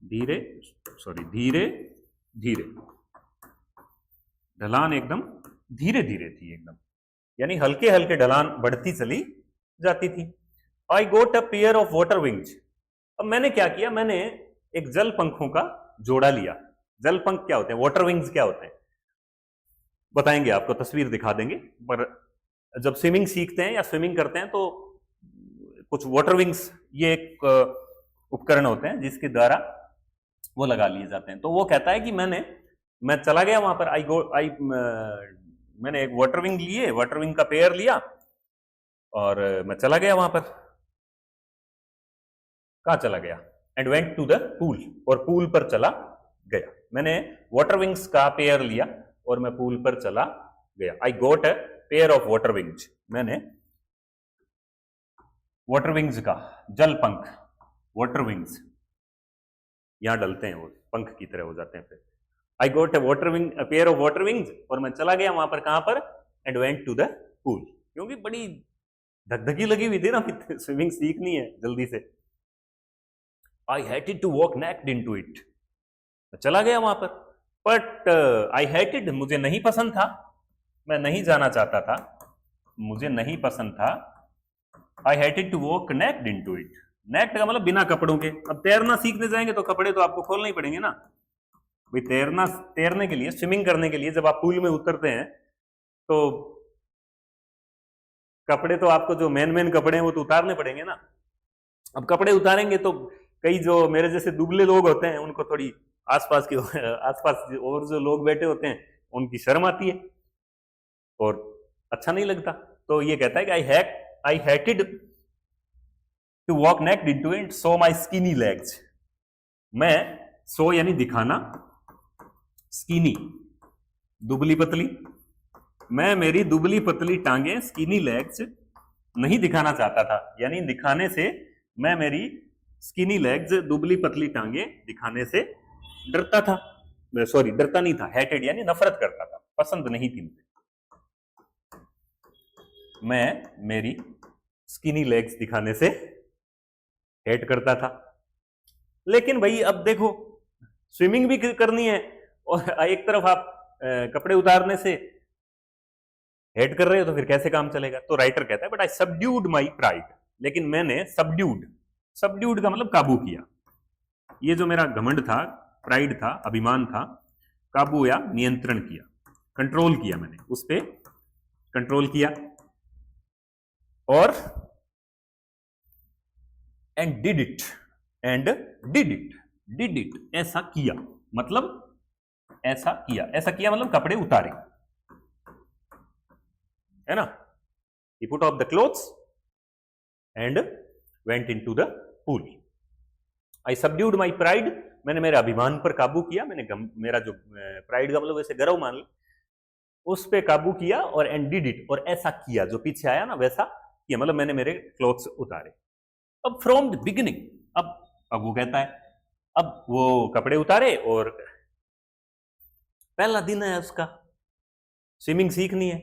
धीरे, ढलान एकदम धीरे धीरे थी एकदम, यानी हल्के हल्के ढलान बढ़ती चली जाती थी। I got a pair of water wings. अब मैंने क्या किया, मैंने एक जल पंखों का जोड़ा लिया। जल पंख क्या होते हैं, वाटर विंग्स क्या होते हैं, बताएंगे आपको, तस्वीर दिखा देंगे। पर जब स्विमिंग सीखते हैं या स्विमिंग करते हैं तो कुछ वाटर विंग्स, ये एक उपकरण होते हैं जिसके द्वारा वो लगा लिए जाते हैं। तो वो कहता है कि मैं चला गया वहां पर, मैंने एक वाटर विंग लिए, वाटर विंग का पेयर लिया और मैं चला गया वहां पर। कहाँ चला गया, and went to the pool, और पूल पर चला गया। मैंने वाटर विंग्स का पेयर लिया और मैं पूल पर चला गया। I got a pair of water wings. मैंने वाटर विंग्स का, जल पंख, वाटर विंग्स यहां डलते हैं, वो पंख की तरह हो जाते हैं फिर। I got a pair of water wings, और मैं चला गया वहां पर, कहां पर, and went to the pool, क्योंकि बड़ी धकधकी लगी हुई थी ना, स्विमिंग सीखनी है जल्दी से। I hated to walk naked into it. मैं चला गया वहां पर, बट आई हेटेड, मुझे नहीं पसंद था, मैं नहीं जाना चाहता था, मुझे नहीं पसंद था। I hated to walk naked into it. Naked का मतलब बिना कपड़ों के। अब तैरना सीखने जाएंगे तो कपड़े तो आपको खोलने ही पड़ेंगे ना भाई। तैरने के लिए, स्विमिंग करने के लिए जब आप पूल में उतरते हैं तो कपड़े तो आपको, जो मेन कपड़े हैं वो तो उतारने पड़ेंगे ना। अब कपड़े उतारेंगे तो कई जो मेरे जैसे दुबले लोग होते हैं उनको थोड़ी आसपास और जो लोग बैठे होते हैं उनकी शर्म आती है और अच्छा नहीं लगता। तो ये कहता है कि I hated to walk naked into it, so my skinny legs. मैं, सो यानी दिखाना, स्किनी दुबली पतली, मैं मेरी दुबली पतली टांगे, स्किनी लेग्स नहीं दिखाना चाहता था। यानी दिखाने से, मैं मेरी स्किनी लेग्स, दुबली पतली टांगे दिखाने से डरता था। सॉरी, डरता नहीं था, हेटेड यानी नफरत करता था, पसंद नहीं थी मुझे। मैं मेरी स्किनी लेग्स दिखाने से हेट करता था। लेकिन भाई अब देखो, स्विमिंग भी करनी है और एक तरफ आप कपड़े उतारने से हेट कर रहे हो, तो फिर कैसे काम चलेगा। तो राइटर कहता है, but I subdued my pride. लेकिन मैंने सबड्यूड का मतलब काबू किया। ये जो मेरा घमंड था, प्राइड था, अभिमान था, काबू या नियंत्रण किया, कंट्रोल किया, मैंने उस पर कंट्रोल किया। और एंड डिड इट, ऐसा किया मतलब ऐसा किया मतलब कपड़े उतारे, है ना। He put off the clothes and went into the pool. I subdued my pride. मैंने मेरे अभिमान पर काबू किया। मेरा जो प्राइड का मतलब वैसे गर्व मान लो, उस पे काबू किया। और एंड डिड इट, और ऐसा किया, जो पीछे आया ना वैसा किया, मतलब मैंने मेरे क्लोथ्स उतारे। अब फ्रॉम द बिगिनिंग, अब वो कहता है, अब वो कपड़े उतारे और पहला दिन है उसका, स्विमिंग सीखनी है।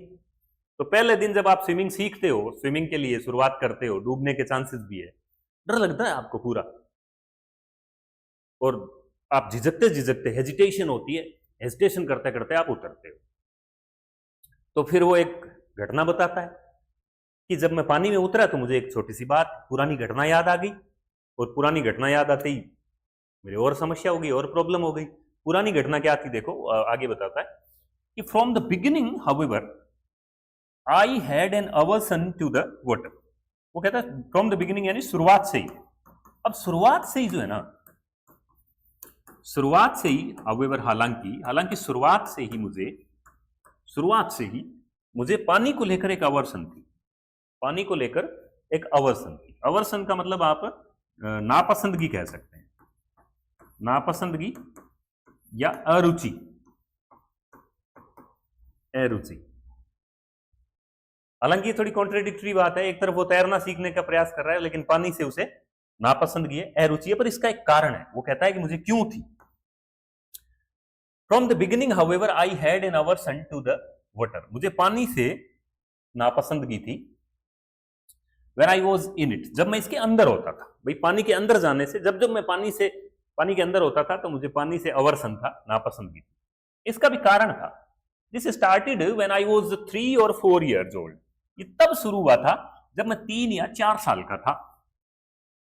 तो पहले दिन जब आप स्विमिंग सीखते हो, स्विमिंग के लिए शुरुआत करते हो, डूबने के चांसेस भी है, डर लगता है आपको पूरा, और आप झिझकते हेजिटेशन होती है, हेजिटेशन करते करते आप उतरते हो। तो फिर वो एक घटना बताता है कि जब मैं पानी में उतरा तो मुझे एक छोटी सी बात, पुरानी घटना याद आ गई। और पुरानी घटना याद आते ही मेरी और समस्या हो गई, और प्रॉब्लम हो गई। पुरानी घटना क्या थी देखो, आगे बताता है कि from the beginning however I had an aversion to the water. वो कहता है फ्रॉम द बिगिनिंग यानी शुरुआत से ही। अब शुरुआत से ही जो है ना, शुरुआत से ही, हाउएवर हालांकि शुरुआत से ही मुझे पानी को लेकर एक अवर्सन थी। पानी को लेकर एक अवर्सन थी। अवर्सन का मतलब आप नापसंदगी कह सकते हैं, नापसंदगी या अरुचि। हालांकि थोड़ी कॉन्ट्रेडिक्टरी बात है, एक तरफ वो तैरना सीखने का प्रयास कर रहा है लेकिन पानी से उसे नापसंदगी है, अरुचि है। पर इसका एक कारण है, वो कहता है कि मुझे क्यों थी। From the beginning however I had an aversion to the water, मुझे पानी से नापसंदगी थी। When I was in it, जब मैं इसके अंदर होता था, भाई पानी के अंदर जाने से, जब मैं पानी के अंदर होता था तो मुझे पानी से अवर्सन था, नापसंदगी थी। इसका भी कारण था। This started when I was 3 or 4 years old। ये तब शुरू हुआ था जब मैं 3 या 4 साल का था।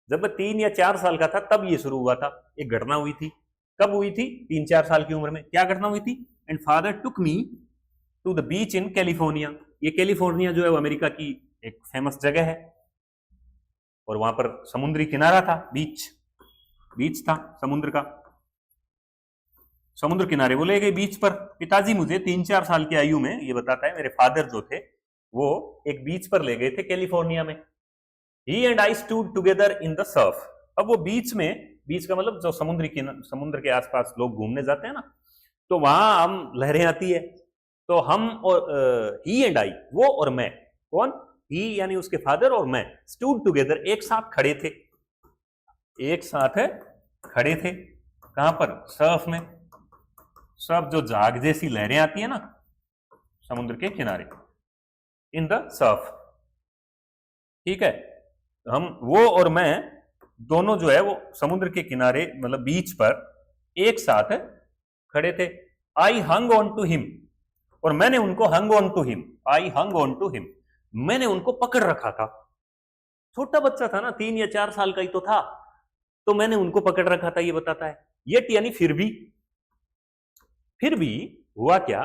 जब मैं 3 या 4 साल का था तब ये शुरू हुआ था। एक घटना हुई थी। कब हुई थी? 3-4 साल की उम्र में। क्या घटना हुई थी? And father took me to the beach in California. ये कैलिफोर्निया जो है वो अमेरिका की एक फेमस जगह है, और वहां पर समुद्री किनारा था, बीच था समुद्र का, समुद्र किनारे वो ले गए बीच पर। पिताजी मुझे 3-4 साल की आयु में, ये बताता है, मेरे फादर जो थे वो एक बीच पर ले गए थे कैलिफोर्निया में। He and I stood together in the surf. अब वो बीच में, बीच का मतलब जो समुद्र के आसपास लोग घूमने जाते हैं ना, तो वहां हम लहरें आती है, तो हम और ही एंड आई, वो और मैं, कौन? ही यानी उसके फादर और मैं, स्टूड टुगेदर, एक साथ खड़े थे। कहां पर? सर्फ में। सर्फ जो झाग जैसी लहरें आती है ना समुद्र के किनारे, इन द सर्फ, ठीक है। हम, वो और मैं दोनों जो है वो समुद्र के किनारे, मतलब बीच पर एक साथ खड़े थे। I hung on to him, और मैंने उनको hung on to him, I hung on to him, मैंने उनको पकड़ रखा था। छोटा बच्चा था ना, 3 या 4 साल का ही तो था, तो मैंने उनको पकड़ रखा था, ये बताता है। येट यानी फिर भी। फिर भी हुआ क्या,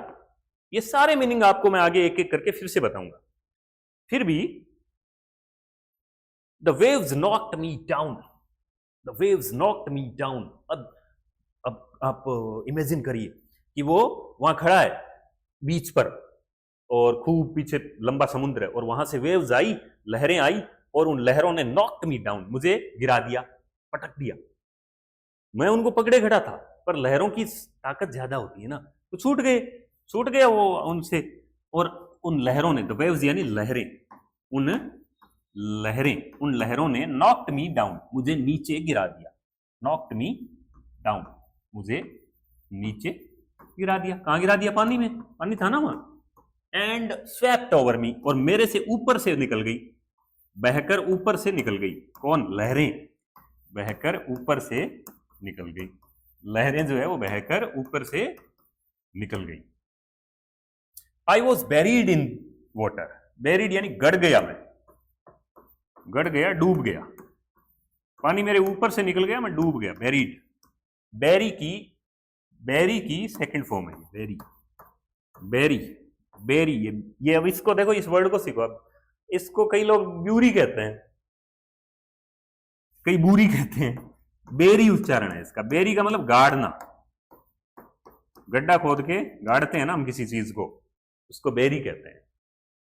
ये सारे मीनिंग आपको मैं आगे एक एक करके फिर से बताऊंगा। फिर भी the waves knocked me down, the waves knocked me down. अब आप इमेजिन करिए कि वो वहां खड़ा है बीच पर, और खूब पीछे लंबा समुद्र है, और वहां से वेव्स आई, लहरें आई, और उन लहरों ने नॉक्ड मी डाउन, मुझे गिरा दिया, पटक दिया। मैं उनको पकड़े खड़ा था, पर लहरों की ताकत ज्यादा होती है ना, तो छूट गया वो उनसे। और उन लहरों ने, द वेव्स यानी लहरें, उन लहरों ने नॉक्ड मी डाउन, मुझे नीचे गिरा दिया। नॉक्ड मी डाउन, मुझे नीचे गिरा दिया। कहां गिरा दिया? पानी में, पानी था ना वहां। एंड स्वेप्ट ओवर मी, और मेरे से ऊपर से निकल गई, बहकर ऊपर से निकल गई। कौन? लहरें बहकर ऊपर से निकल गई। लहरें जो है वो बहकर ऊपर से निकल गई। आई was buried in water, buried यानी गड़ गया, मैं गड़ गया, डूब गया। पानी मेरे ऊपर से निकल गया, मैं डूब गया, बेरीड। बेरी की सेकंड फॉर्म है बेरी, बेरी, बेरी। ये अब इसको देखो, इस वर्ड को सीखो। अब इसको कई लोग ब्यूरी कहते हैं, कई बूरी कहते हैं, बेरी उच्चारण है इसका। बेरी का मतलब गाड़ना, गड्ढा खोद के गाड़ते हैं ना हम किसी चीज को, उसको बेरी कहते हैं।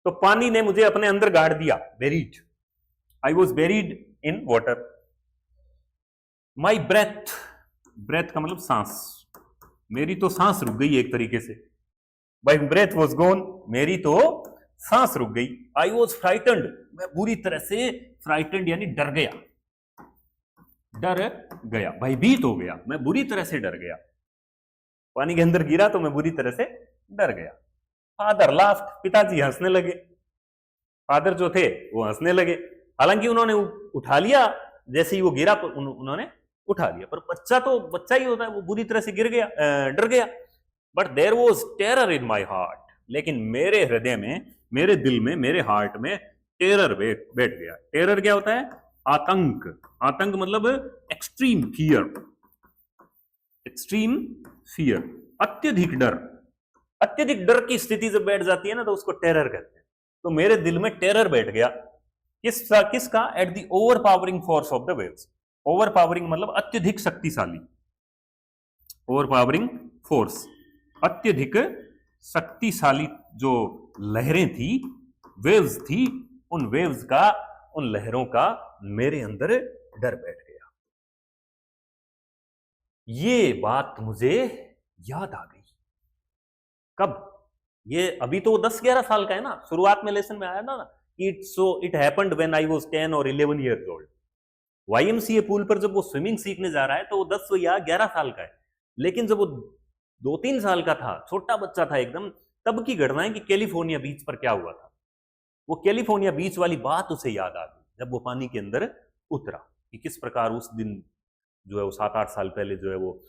तो पानी ने मुझे अपने अंदर गाड़ दिया, buried. I was buried in water. My breath, breath का मतलब सांस, मेरी तो सांस रुक गई एक तरीके से। माई ब्रेथ वॉज गॉन, मेरी तो सांस रुक गई। आई वॉज फ्राइटेंड, मैं बुरी तरह से, फ्राइटेंड यानी डर गया, डर गया, भयभीत हो गया, मैं बुरी तरह से डर गया। पानी के अंदर गिरा तो मैं बुरी तरह से डर गया। फादर लाफ्ट, पिताजी हंसने लगे। फादर जो थे वो हंसने लगे, हालांकि उन्होंने उठा लिया, जैसे ही वो गिरा उन्होंने उठा लिया, पर बच्चा तो बच्चा ही होता है, वो बुरी तरह से गिर गया, डर गया। But there was terror in my heart, लेकिन मेरे हृदय में, मेरे दिल में, मेरे हार्ट में टेरर बैठ गया। टेरर क्या होता है? आतंक। आतंक मतलब एक्सट्रीम फियर, एक्सट्रीम फियर, अत्यधिक डर। अत्यधिक डर की स्थिति जब बैठ जाती है ना, तो उसको टेरर कहते हैं। तो मेरे दिल में टेरर बैठ गया। किसका? At the over powering force of the waves. Over powering मतलब अत्यधिक शक्तिशाली, ओवर पावरिंग फोर्स, अत्यधिक शक्तिशाली जो लहरें थी, वेव्स थी, उन वेव्स का, उन लहरों का मेरे अंदर डर बैठ गया। ये बात मुझे याद आ गई। कब? ये अभी तो 10-11 साल का है ना, शुरुआत में लेसन में आया ना, it happened when I was 10 और 11 इयर्स ओल्ड। YMCA पूल पर जब वो स्विमिंग सीखने जा रहा है तो वो 10 या 11 साल का है, लेकिन जब वो 2-3 साल का था, छोटा बच्चा था एकदम, तब की घटना है कि कैलिफोर्निया बीच पर क्या हुआ था। वो कैलिफोर्निया बीच वाली बात उसे याद आ गई जब वो पानी के अंदर उतरा, कि किस प्रकार उस दिन जो है वो 7-8 साल पहले जो है वो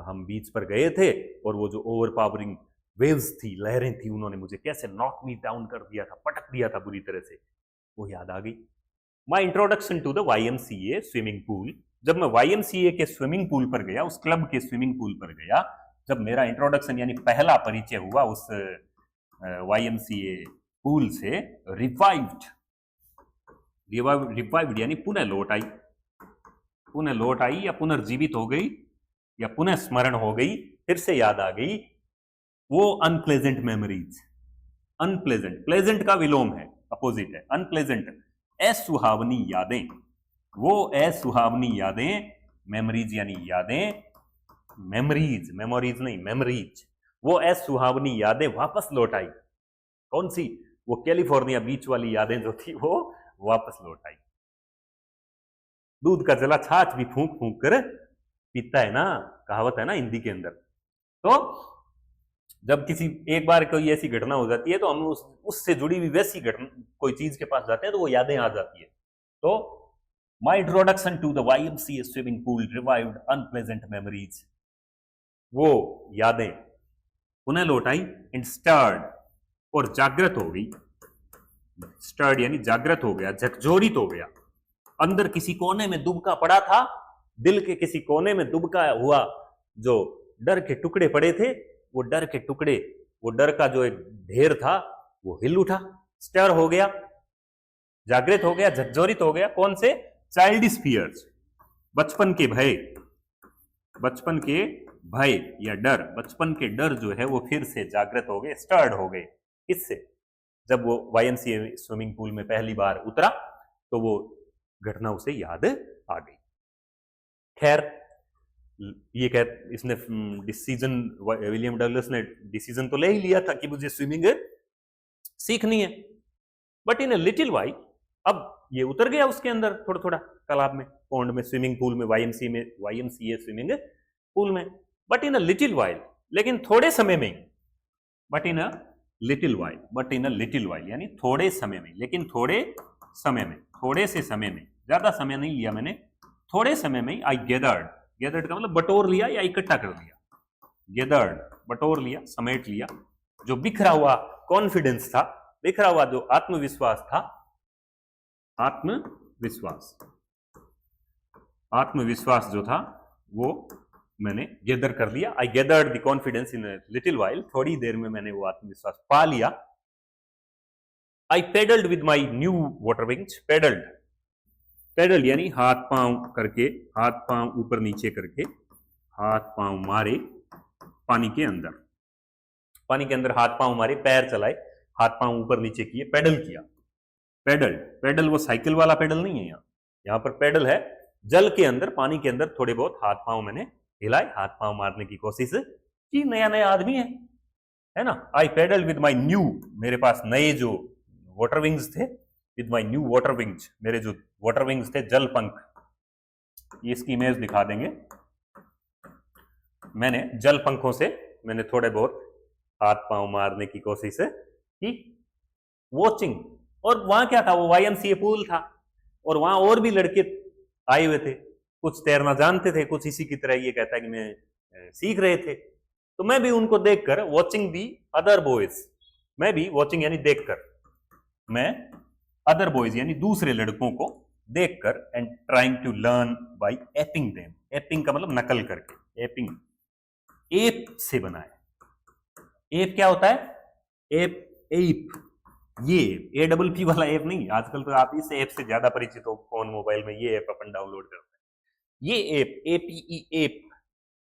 हम बीच पर गए थे, और वो जो ओवर पावरिंग वेव्स थी, लहरें थी, उन्होंने मुझे कैसे नॉक मी डाउन कर दिया था, पटक दिया था बुरी तरह से, वो याद आ गई। My introduction to the YMCA swimming pool. जब मैं YMCA के स्विमिंग पूल पर गया, उस क्लब के स्विमिंग पूल पर गया, जब मेरा इंट्रोडक्शन यानी पहला परिचय हुआ उस YMCA पूल से, रिवाइव्ड यानी पुनः लौट आई, पुनः लौट आई या पुनर्जीवित हो गई या पुनः स्मरण हो गई, फिर से याद आ गई वो अनप्लेजेंट मेमोरीज। अनप्लेजेंट, प्लेजेंट का विलोम है, अपोजिट है अनप्लेजेंट, असुहावनी यादें। वो असुहावनी यादें, मेमोरीज यानी यादें, मेमोरीज नहीं, मेमोरीज। वो असुहावनी यादें वापस लौट आई। कौन सी? वो कैलिफोर्निया बीच वाली यादें जो थी वो वापस लौट आई। दूध का जला छाछ भी फूंक फूंक कर पीता है ना, कहावत है ना हिंदी के अंदर। तो जब किसी एक बार कोई ऐसी घटना हो जाती है तो हम उससे जुड़ी हुई वैसी घटना कोई चीज के पास जाते हैं तो वो यादें आ जाती है। तो my introduction to the YMCA swimming pool revived unpleasant memories. वो यादें पुनः लौट आई एंड स्टर्ड, और जागृत हो गई। स्टर्ड यानी जागृत हो गया, झकझोरित हो गया। अंदर किसी कोने में दुबका पड़ा था, दिल के किसी कोने में दुबका हुआ जो डर के टुकड़े पड़े थे, वो डर के टुकड़े, वो डर का जो एक ढेर था वो हिल उठा, स्टर हो गया, जागृत हो गया, झकझोरित हो गया। कौन से? चाइल्डिश फियर्स, बचपन के भय, बचपन के भय या डर, बचपन के डर जो है वो फिर से जागृत हो गए, स्टर्ड हो गए। किससे? जब वो YMCA स्विमिंग पूल में पहली बार उतरा तो वो घटना उसे याद आ गई। खैर, ये कह इसने डिसीजन, विलियम डगलस ने डिसीजन तो ले ही लिया था कि मुझे स्विमिंग सीखनी है, but in a little while, अब ये उतर गया उसके अंदर थोड़ा थोड़ा तालाब में, पौंड में, स्विमिंग पूल में, YMCA स्विमिंग पूल में, but in a little while, लेकिन थोड़े समय में, but in a little while, but in a little while यानी थोड़े समय में, लेकिन थोड़े समय में, थोड़े से समय में, ज्यादा समय नहीं लिया मैंने, थोड़े समय में आई गेदर्ड, गेदर्ड का मतलब बटोर लिया या इकट्ठा कर लिया, गेदर्ड बटोर लिया, समेट लिया, जो बिखरा हुआ कॉन्फिडेंस था, बिखरा हुआ जो आत्मविश्वास था, आत्मविश्वास, आत्मविश्वास जो था वो मैंने गेदर कर लिया। I gathered the confidence in a little while, थोड़ी देर में मैंने वो आत्मविश्वास पा लिया। I paddled with my new water wings, paddled, paddle यानी हाथ पांव करके, हाथ पांव ऊपर नीचे करके, हाथ पांव मारे पानी के अंदर, पानी के अंदर हाथ पांव मारे, पैर चलाए, हाथ पांव ऊपर नीचे किए, पेडल किया। पेडल, पेडल वो साइकिल वाला पेडल नहीं है, यहाँ पर पेडल है, जल के अंदर, पानी के अंदर थोड़े बहुत हाथ पांव मैंने हिलाए, हाथ पांव मारने की कोशिश की। नया नया आदमी है ना। आई पेडल विद माई न्यू, मेरे पास नए जो वाटर विंग्स थे, with my new water wings, मेरे जो वाटर विंग्स थे, जल पंख, ये इसकी इमेज दिखा देंगे। मैंने जल पंखों से मैंने थोड़े बहुत हाथ पांव मारने की कोशिश की। वॉचिंग, और वहां क्या था, वो YMCA पूल था, और वहां और भी लड़के आए हुए थे, कुछ तैरना जानते थे, कुछ इसी की तरह ये कहता है कि मैं सीख रहे थे। तो मैं भी उनको देखकर, वॉचिंग दी अदर बॉयज, मैं भी वॉचिंग यानी देखकर, मैं अदर बॉयज यानी दूसरे लड़कों को देखकर, and trying to learn by aping them, aping का मतलब नकल करके, एपिंग एप से बना है। एप क्या होता है? एप, एप, ये APP वाला ऐप नहीं, आजकल तो आप इस ऐप से ज्यादा परिचित हो, फोन मोबाइल में ये ऐप अपन डाउनलोड करते हैं। ये ऐप, APE ऐप,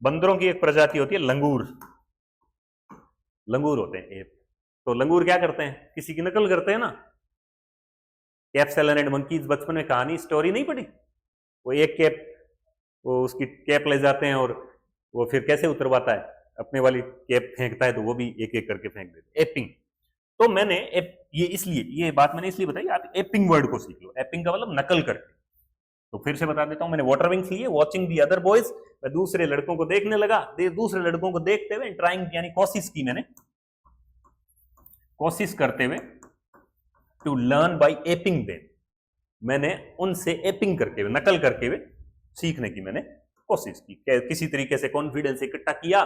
बंदरों की एक प्रजाति होती है लंगूर, लंगूर होते हैं ऐप। तो लंगूर क्या करते हैं? किसी की नकल करते हैं ना। कैप्सेलन एंड मंकीज, बचपन में कहानी, स्टोरी नहीं पढ़ी? वो एक कैप, वो उसकी कैप ले जाते हैं और वो फिर कैसे उतरवाता है, अपने वाली कैप फेंकता है तो वो भी एक एक करके फेंक देते, एपिंग। तो मैंने ये इसलिए, ये बात मैंने इसलिए बताई, आप एपिंग वर्ड को सीख लो। एपिंग का मतलब नकल करके। तो फिर से बता देता हूं, मैंने वाटर विंग्स लिए, वॉचिंग दी अदर बॉयज, मैं दूसरे लड़कों को देखने लगा, दूसरे लड़कों को देखते हुए, ट्राइंग यानी कोशिश की मैंने, कोशिश करते हुए, to learn by aping them, मैंने उनसे एपिंग करके हुए, नकल करके हुए सीखने की मैंने कोशिश की। किसी तरीके से कॉन्फिडेंस इकट्ठा किया,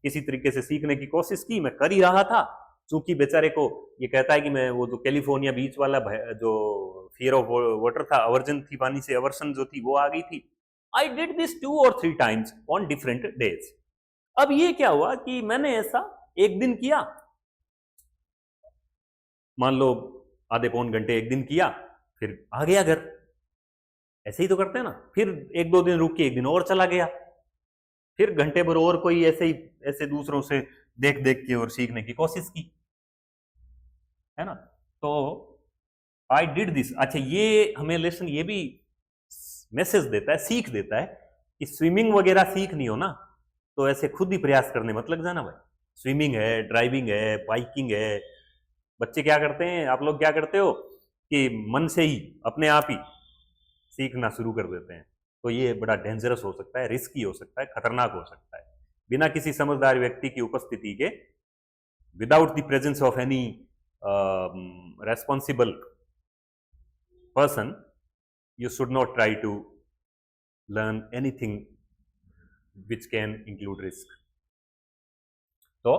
किसी तरीके से सीखने की कोशिश की, मैं कर ही रहा था। चूंकि बेचारे को ये कहता है कि मैं, वो जो कैलिफोर्निया बीच वाला जो फियर ऑफ वाटर था, अवर्जन थी पानी से, अवर्सन जो थी वो आ गई थी। I did this 2 or 3 times on different days. अब ये क्या हुआ कि मैंने ऐसा एक दिन किया, मान लो आधे पौन घंटे एक दिन किया, फिर आ गया घर, ऐसे ही तो करते हैं ना। फिर 1-2 दिन रुक के एक दिन और चला गया, फिर घंटे भर और कोई ऐसे ही, ऐसे दूसरों से देख देख के और सीखने की कोशिश की, है ना। तो आई डिड दिस। अच्छा, ये हमें लेसन ये भी मैसेज देता है, सीख देता है कि स्विमिंग वगैरह सीखनी हो ना तो ऐसे खुद ही प्रयास करने मत लग जाना भाई। स्विमिंग है, ड्राइविंग है, बाइकिंग है, बच्चे क्या करते हैं, आप लोग क्या करते हो कि मन से ही अपने आप ही सीखना शुरू कर देते हैं। तो ये बड़ा डेंजरस हो सकता है, रिस्की हो सकता है, खतरनाक हो सकता है। बिना किसी समझदार व्यक्ति की उपस्थिति के, without the presence of any responsible person, you should not try to learn anything which can include risk. तो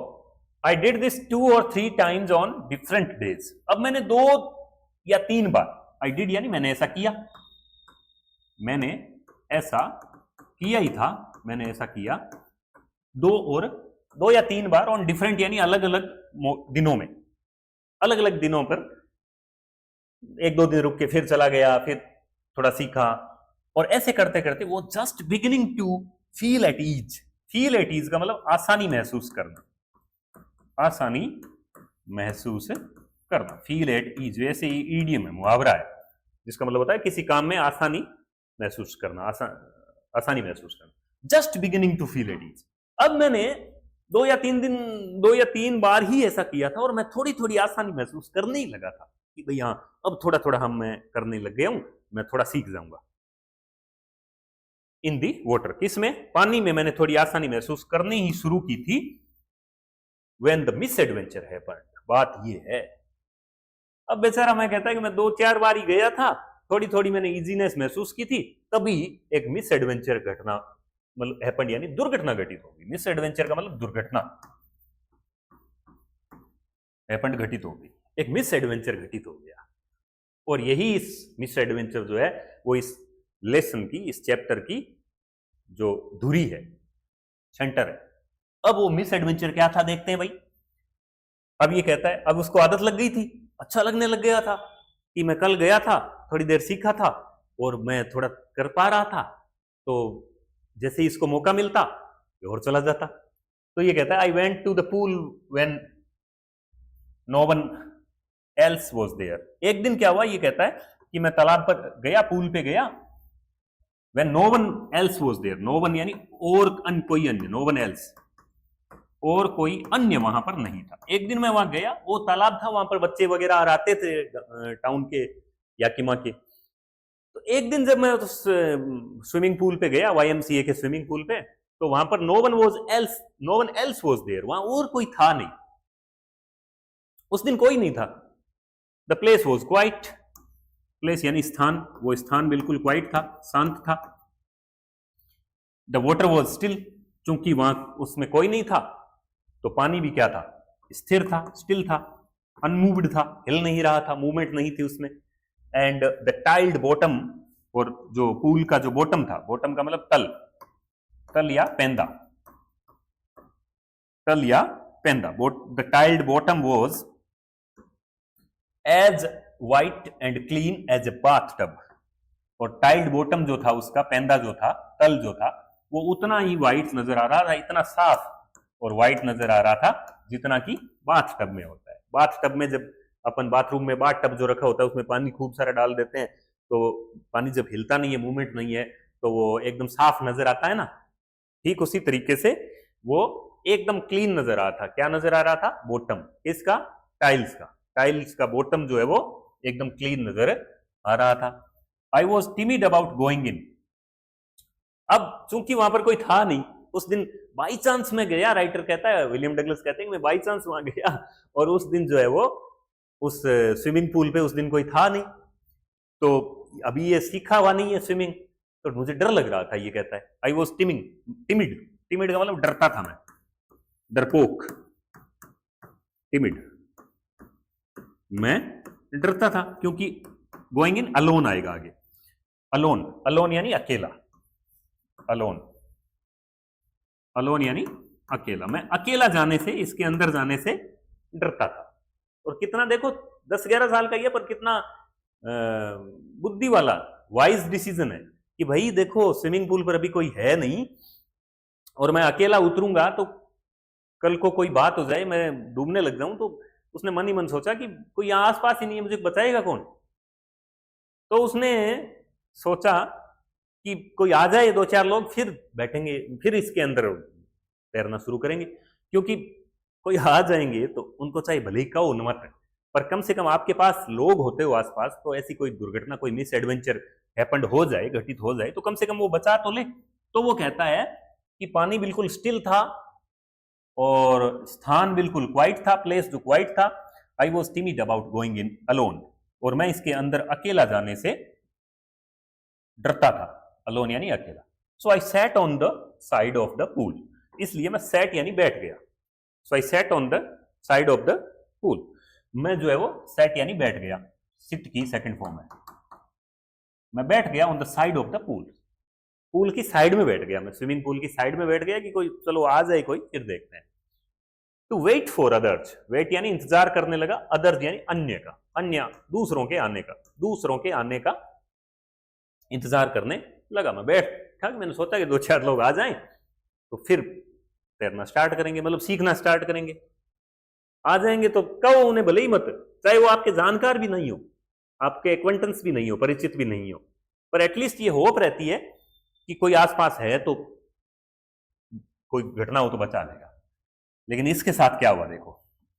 I did this 2 or 3 times on different days. अब मैंने 2 या 3 बार, आई डिड यानी मैंने ऐसा किया, मैंने ऐसा किया ही था, मैंने ऐसा किया 2 या 3 बार ऑन डिफरेंट यानी अलग अलग दिनों में, अलग अलग दिनों पर 1-2 दिन रुक के फिर चला गया, फिर थोड़ा सीखा, और ऐसे करते करते वो just beginning to feel at ease. Feel at ease का मतलब आसानी महसूस करना, आसानी महसूस करना, फील एट ईज। वैसे ही ईडियम है, मुहावरा है, जिसका मतलब होता है किसी काम में आसानी महसूस करना, आसानी महसूस करना। Just beginning to feel at ease. अब मैंने 2 या 3 बार ही ऐसा किया था और मैं थोड़ी थोड़ी आसानी महसूस करने ही लगा था कि भाई हाँ अब थोड़ा थोड़ा मैं करने लग गया हूं, मैं थोड़ा सीख जाऊंगा। इन दी वाटर, किसमें? पानी में मैंने थोड़ी आसानी महसूस करनी ही शुरू की थी। When the miss adventure happened, बात ये है। अब बेचारा मैं कहता है कि मैं 2-4 बार ही गया था, थोड़ी थोड़ी मैंने इजीनेस महसूस की थी, तभी एक मिस एडवेंचर घटना मतलब हैपेंड यानी दुर्घटना घटित होगी। मिस एडवेंचर का मतलब दुर्घटना, हैपेंड घटित होगी, एक मिस एडवेंचर घटित हो गया। और यही इस मिस एडवेंचर जो है वो इस लेसन की, इस चैप्टर की जो धुरी है, सेंटर है। अब वो मिस एडवेंचर क्या था देखते हैं भाई। अब ये कहता है, अब उसको आदत लग गई थी, अच्छा लगने लग गया था कि मैं कल गया था, थोड़ी देर सीखा था और मैं थोड़ा कर पा रहा था, तो जैसे ही इसको मौका मिलता और चला जाता। तो ये कहता है I went to the pool when no one else was there. एक दिन क्या हुआ, ये कहता है कि मैं तालाब पर गया, पूल पे गया, when no one else was there. No one यानी और कोई अन्य, नो वन एल्स, और कोई अन्य वहां पर नहीं था। एक दिन मैं वहां गया, वो तालाब था, वहां पर बच्चे वगैरह आते थे टाउन के, याकिमा के। तो एक दिन जब मैं उस स्विमिंग पूल पे गया, YMCA के स्विमिंग पूल पे, तो वहां पर no one else was there, वहां और कोई था नहीं, उस दिन कोई नहीं था। The place was quite, place यानी स्थान, वो स्थान बिल्कुल क्वाइट था, शांत था। द वाटर वॉज स्टिल, चूंकि वहां उसमें कोई नहीं था तो पानी भी क्या था, स्थिर था, स्टिल था, अनमूव्ड था, हिल नहीं रहा था, मूवमेंट नहीं थी उसमें। एंड द टाइल्ड बॉटम, और जो पूल का जो बॉटम था, बॉटम का मतलब तल, तल या पेंदा, तल या पेंदा। The tiled bottom was as white and clean as a bath tub. और टाइल्ड बॉटम जो था उसका, पेंदा जो था, तल जो था, वो उतना ही व्हाइट नजर आ रहा था, इतना साफ और व्हाइट नजर आ रहा था जितना कि बाथ टब में होता है। बाथ टब में जब अपन बाथरूम में बाथ टब जो रखा होता है उसमें पानी खूब सारा डाल देते हैं, तो पानी जब हिलता नहीं है, मूवमेंट नहीं है, तो वो एकदम साफ नजर आता है ना। ठीक उसी तरीके से वो एकदम क्लीन नजर आ रहा था। क्या नजर आ रहा था? बॉटम, इसका टाइल्स का, टाइल्स का बॉटम जो है वो एकदम क्लीन नजर आ रहा था। I was timid about going in. अब चूंकि वहां पर कोई था नहीं, उस दिन बाई चांस में गया, राइटर कहता है, विलियम डगलस कहते हैं कि मैं बाई चांस वहां गया, और उस दिन जो है वो उस स्विमिंग पूल पे उस दिन कोई था नहीं, तो अभी ये सीखा हुआ नहीं है स्विमिंग, तो मुझे डर लग रहा था। ये कहता है आई वॉज टिमिड, टिमिड का मतलब डरता था मैं, डरपोक, टिमिड, मैं डरता था, क्योंकि गोइंग इन अलोन आएगा आगे, अलोन, अलोन यानी अकेला, अलोन, अलोन यानी अकेला। मैं अकेला जाने से, इसके अंदर जाने से डरता था। और कितना देखो 10-11 साल का ही है, पर कितना बुद्धि वाला, वाइज डिसीजन है कि भाई देखो स्विमिंग पूल पर अभी कोई है नहीं और मैं अकेला उतरूंगा तो कल को कोई बात हो जाए, मैं डूबने लग जाऊं, तो उसने मन ही मन सोचा कि कोई यहां आसपास ही नहीं है, मुझे बचाएगा कौन। तो उसने सोचा कि कोई आ जाए, 2-4 लोग, फिर बैठेंगे, फिर इसके अंदर तैरना शुरू करेंगे, क्योंकि कोई आ जाएंगे तो उनको चाहे भले ही कहो न मत, पर कम से कम आपके पास लोग होते हो आसपास, तो ऐसी कोई दुर्घटना, कोई मिस एडवेंचर हैपेंड हो जाए, घटित हो जाए, तो कम से कम वो बचा तो ले। तो वो कहता है कि पानी बिल्कुल स्टिल था और स्थान बिल्कुल क्वाइट था, प्लेस जो क्वाइट था। I was timid about going in alone, और मैं इसके अंदर अकेला जाने से डरता था, अलोन यानी अकेला। So I sat on the side of the pool, इसलिए मैं सैट यानी बैठ गया, so I set on the side of the pool. मैं जो है वो सेट यानी बैठ गया, सिट की सेकंड फॉर्म है, मैं बैठ गया on the side of the pool, pool की साइड में बैठ गया, मैं स्विमिंग पूल की साइड में बैठ गया कि कोई चलो आ जाए कोई, फिर देखते हैं। To wait for others, wait यानी इंतजार करने लगा, अदर्स यानी अन्य का, अन्य दूसरों के आने का, दूसरों के आने का इंतजार करने लगा। मैं बैठा, मैंने सोचा कि 2-4 लोग आ जाएं तो फिर तैरना स्टार्ट करेंगे, मतलब सीखना स्टार्ट करेंगे। आ जाएंगे तो कहो उन्हें भले ही मत, चाहे वो आपके जानकार भी नहीं हो, आपके एक्वेंटेंस भी नहीं हो, परिचित भी नहीं हो, पर एटलीस्ट ये होप रहती है कि कोई आसपास है तो कोई घटना हो तो बचा लेगा। लेकिन इसके साथ क्या हुआ देखो,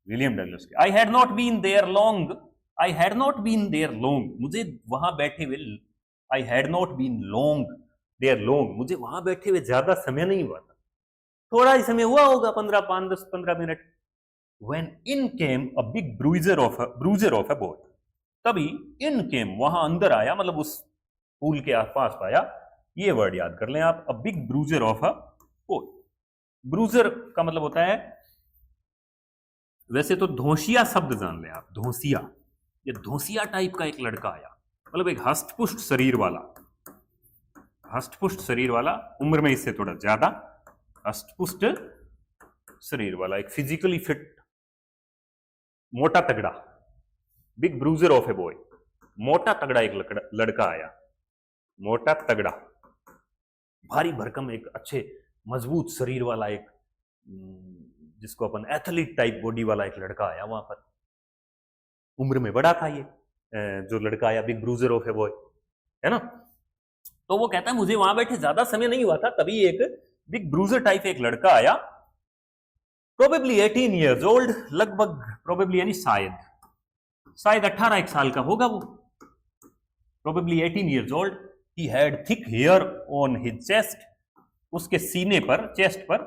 विलियम डगलस के, I had not been there long, I had not been there long, मुझे वहां बैठे हुए, I had not been long there long, मुझे वहां बैठे हुए ज्यादा समय नहीं हुआ था, थोड़ा ही समय हुआ होगा, 5-10-15 minute. When in came a big bruiser of a boy, तभी in came वहां अंदर आया, मतलब उस पूल के आसपास पाया, ये वर्ड याद कर लें आप, a big bruiser of a boy। Bruiser का मतलब होता है, वैसे तो धोसिया शब्द जान लें आप, धोसिया, ये धोसिया टाइप का एक लड़का आया, मतलब एक हष्टपुष्ट शरीर वाला, हष्टपुष्ट शरीर वाला, उम्र में इससे थोड़ा ज्यादा, हष्टपुष्ट शरीर वाला, एक फिजिकली फिट, मोटा तगड़ा, big bruiser of a boy, मोटा तगड़ा एक लड़का आया, मोटा तगड़ा, भारी भरकम, एक अच्छे मजबूत शरीर वाला, एक जिसको अपन एथलीट टाइप बॉडी वाला एक लड़का आया वहां पर। उम्र में बड़ा था ये जो लड़का आया, big bruiser of a boy, है ना। तो वो कहता है मुझे वहां बैठे ज्यादा समय नहीं हुआ था, तभी एक बिग ब्रूजर टाइप एक लड़का आया, प्रोबेबली 18 ईयर्स ओल्ड, लगभग, प्रोबेबली यानी शायद 18 साल का होगा वो, probably 18 years old. He had thick hair on his chest, उसके सीने पर, चेस्ट पर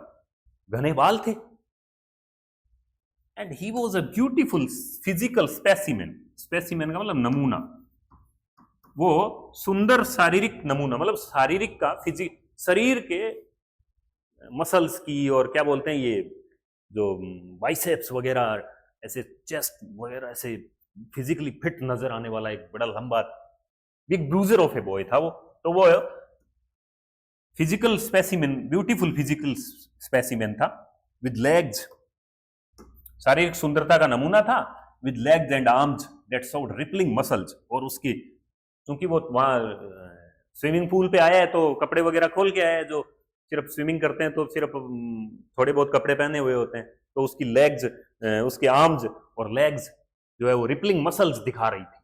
घने बाल थे। And he was a beautiful physical specimen, specimen का मतलब नमूना, वो सुंदर शारीरिक नमूना, मतलब शारीरिक का, शरीर के मसल्स की, और क्या बोलते हैं ये जो बाइसेप्स वगैरह, ऐसे चेस्ट वगैरह, ऐसे फिजिकली फिट नजर आने वाला एक बड़ा लंबा big bruiser of a boy था वो। तो वो physical specimen, beautiful physical specimen था, विद लेग्स, शारीरिक सुंदरता का नमूना था, with legs and arms that showed rippling muscles, और उसकी, क्योंकि वो वहां स्विमिंग पूल पे आया है तो कपड़े वगैरह खोल के आया है, जो सिर्फ स्विमिंग करते हैं तो सिर्फ थोड़े बहुत कपड़े पहने हुए होते हैं, तो उसकी लेग्स, उसके आर्म्स और लेग्स जो है वो रिपलिंग मसल्स दिखा रही थी,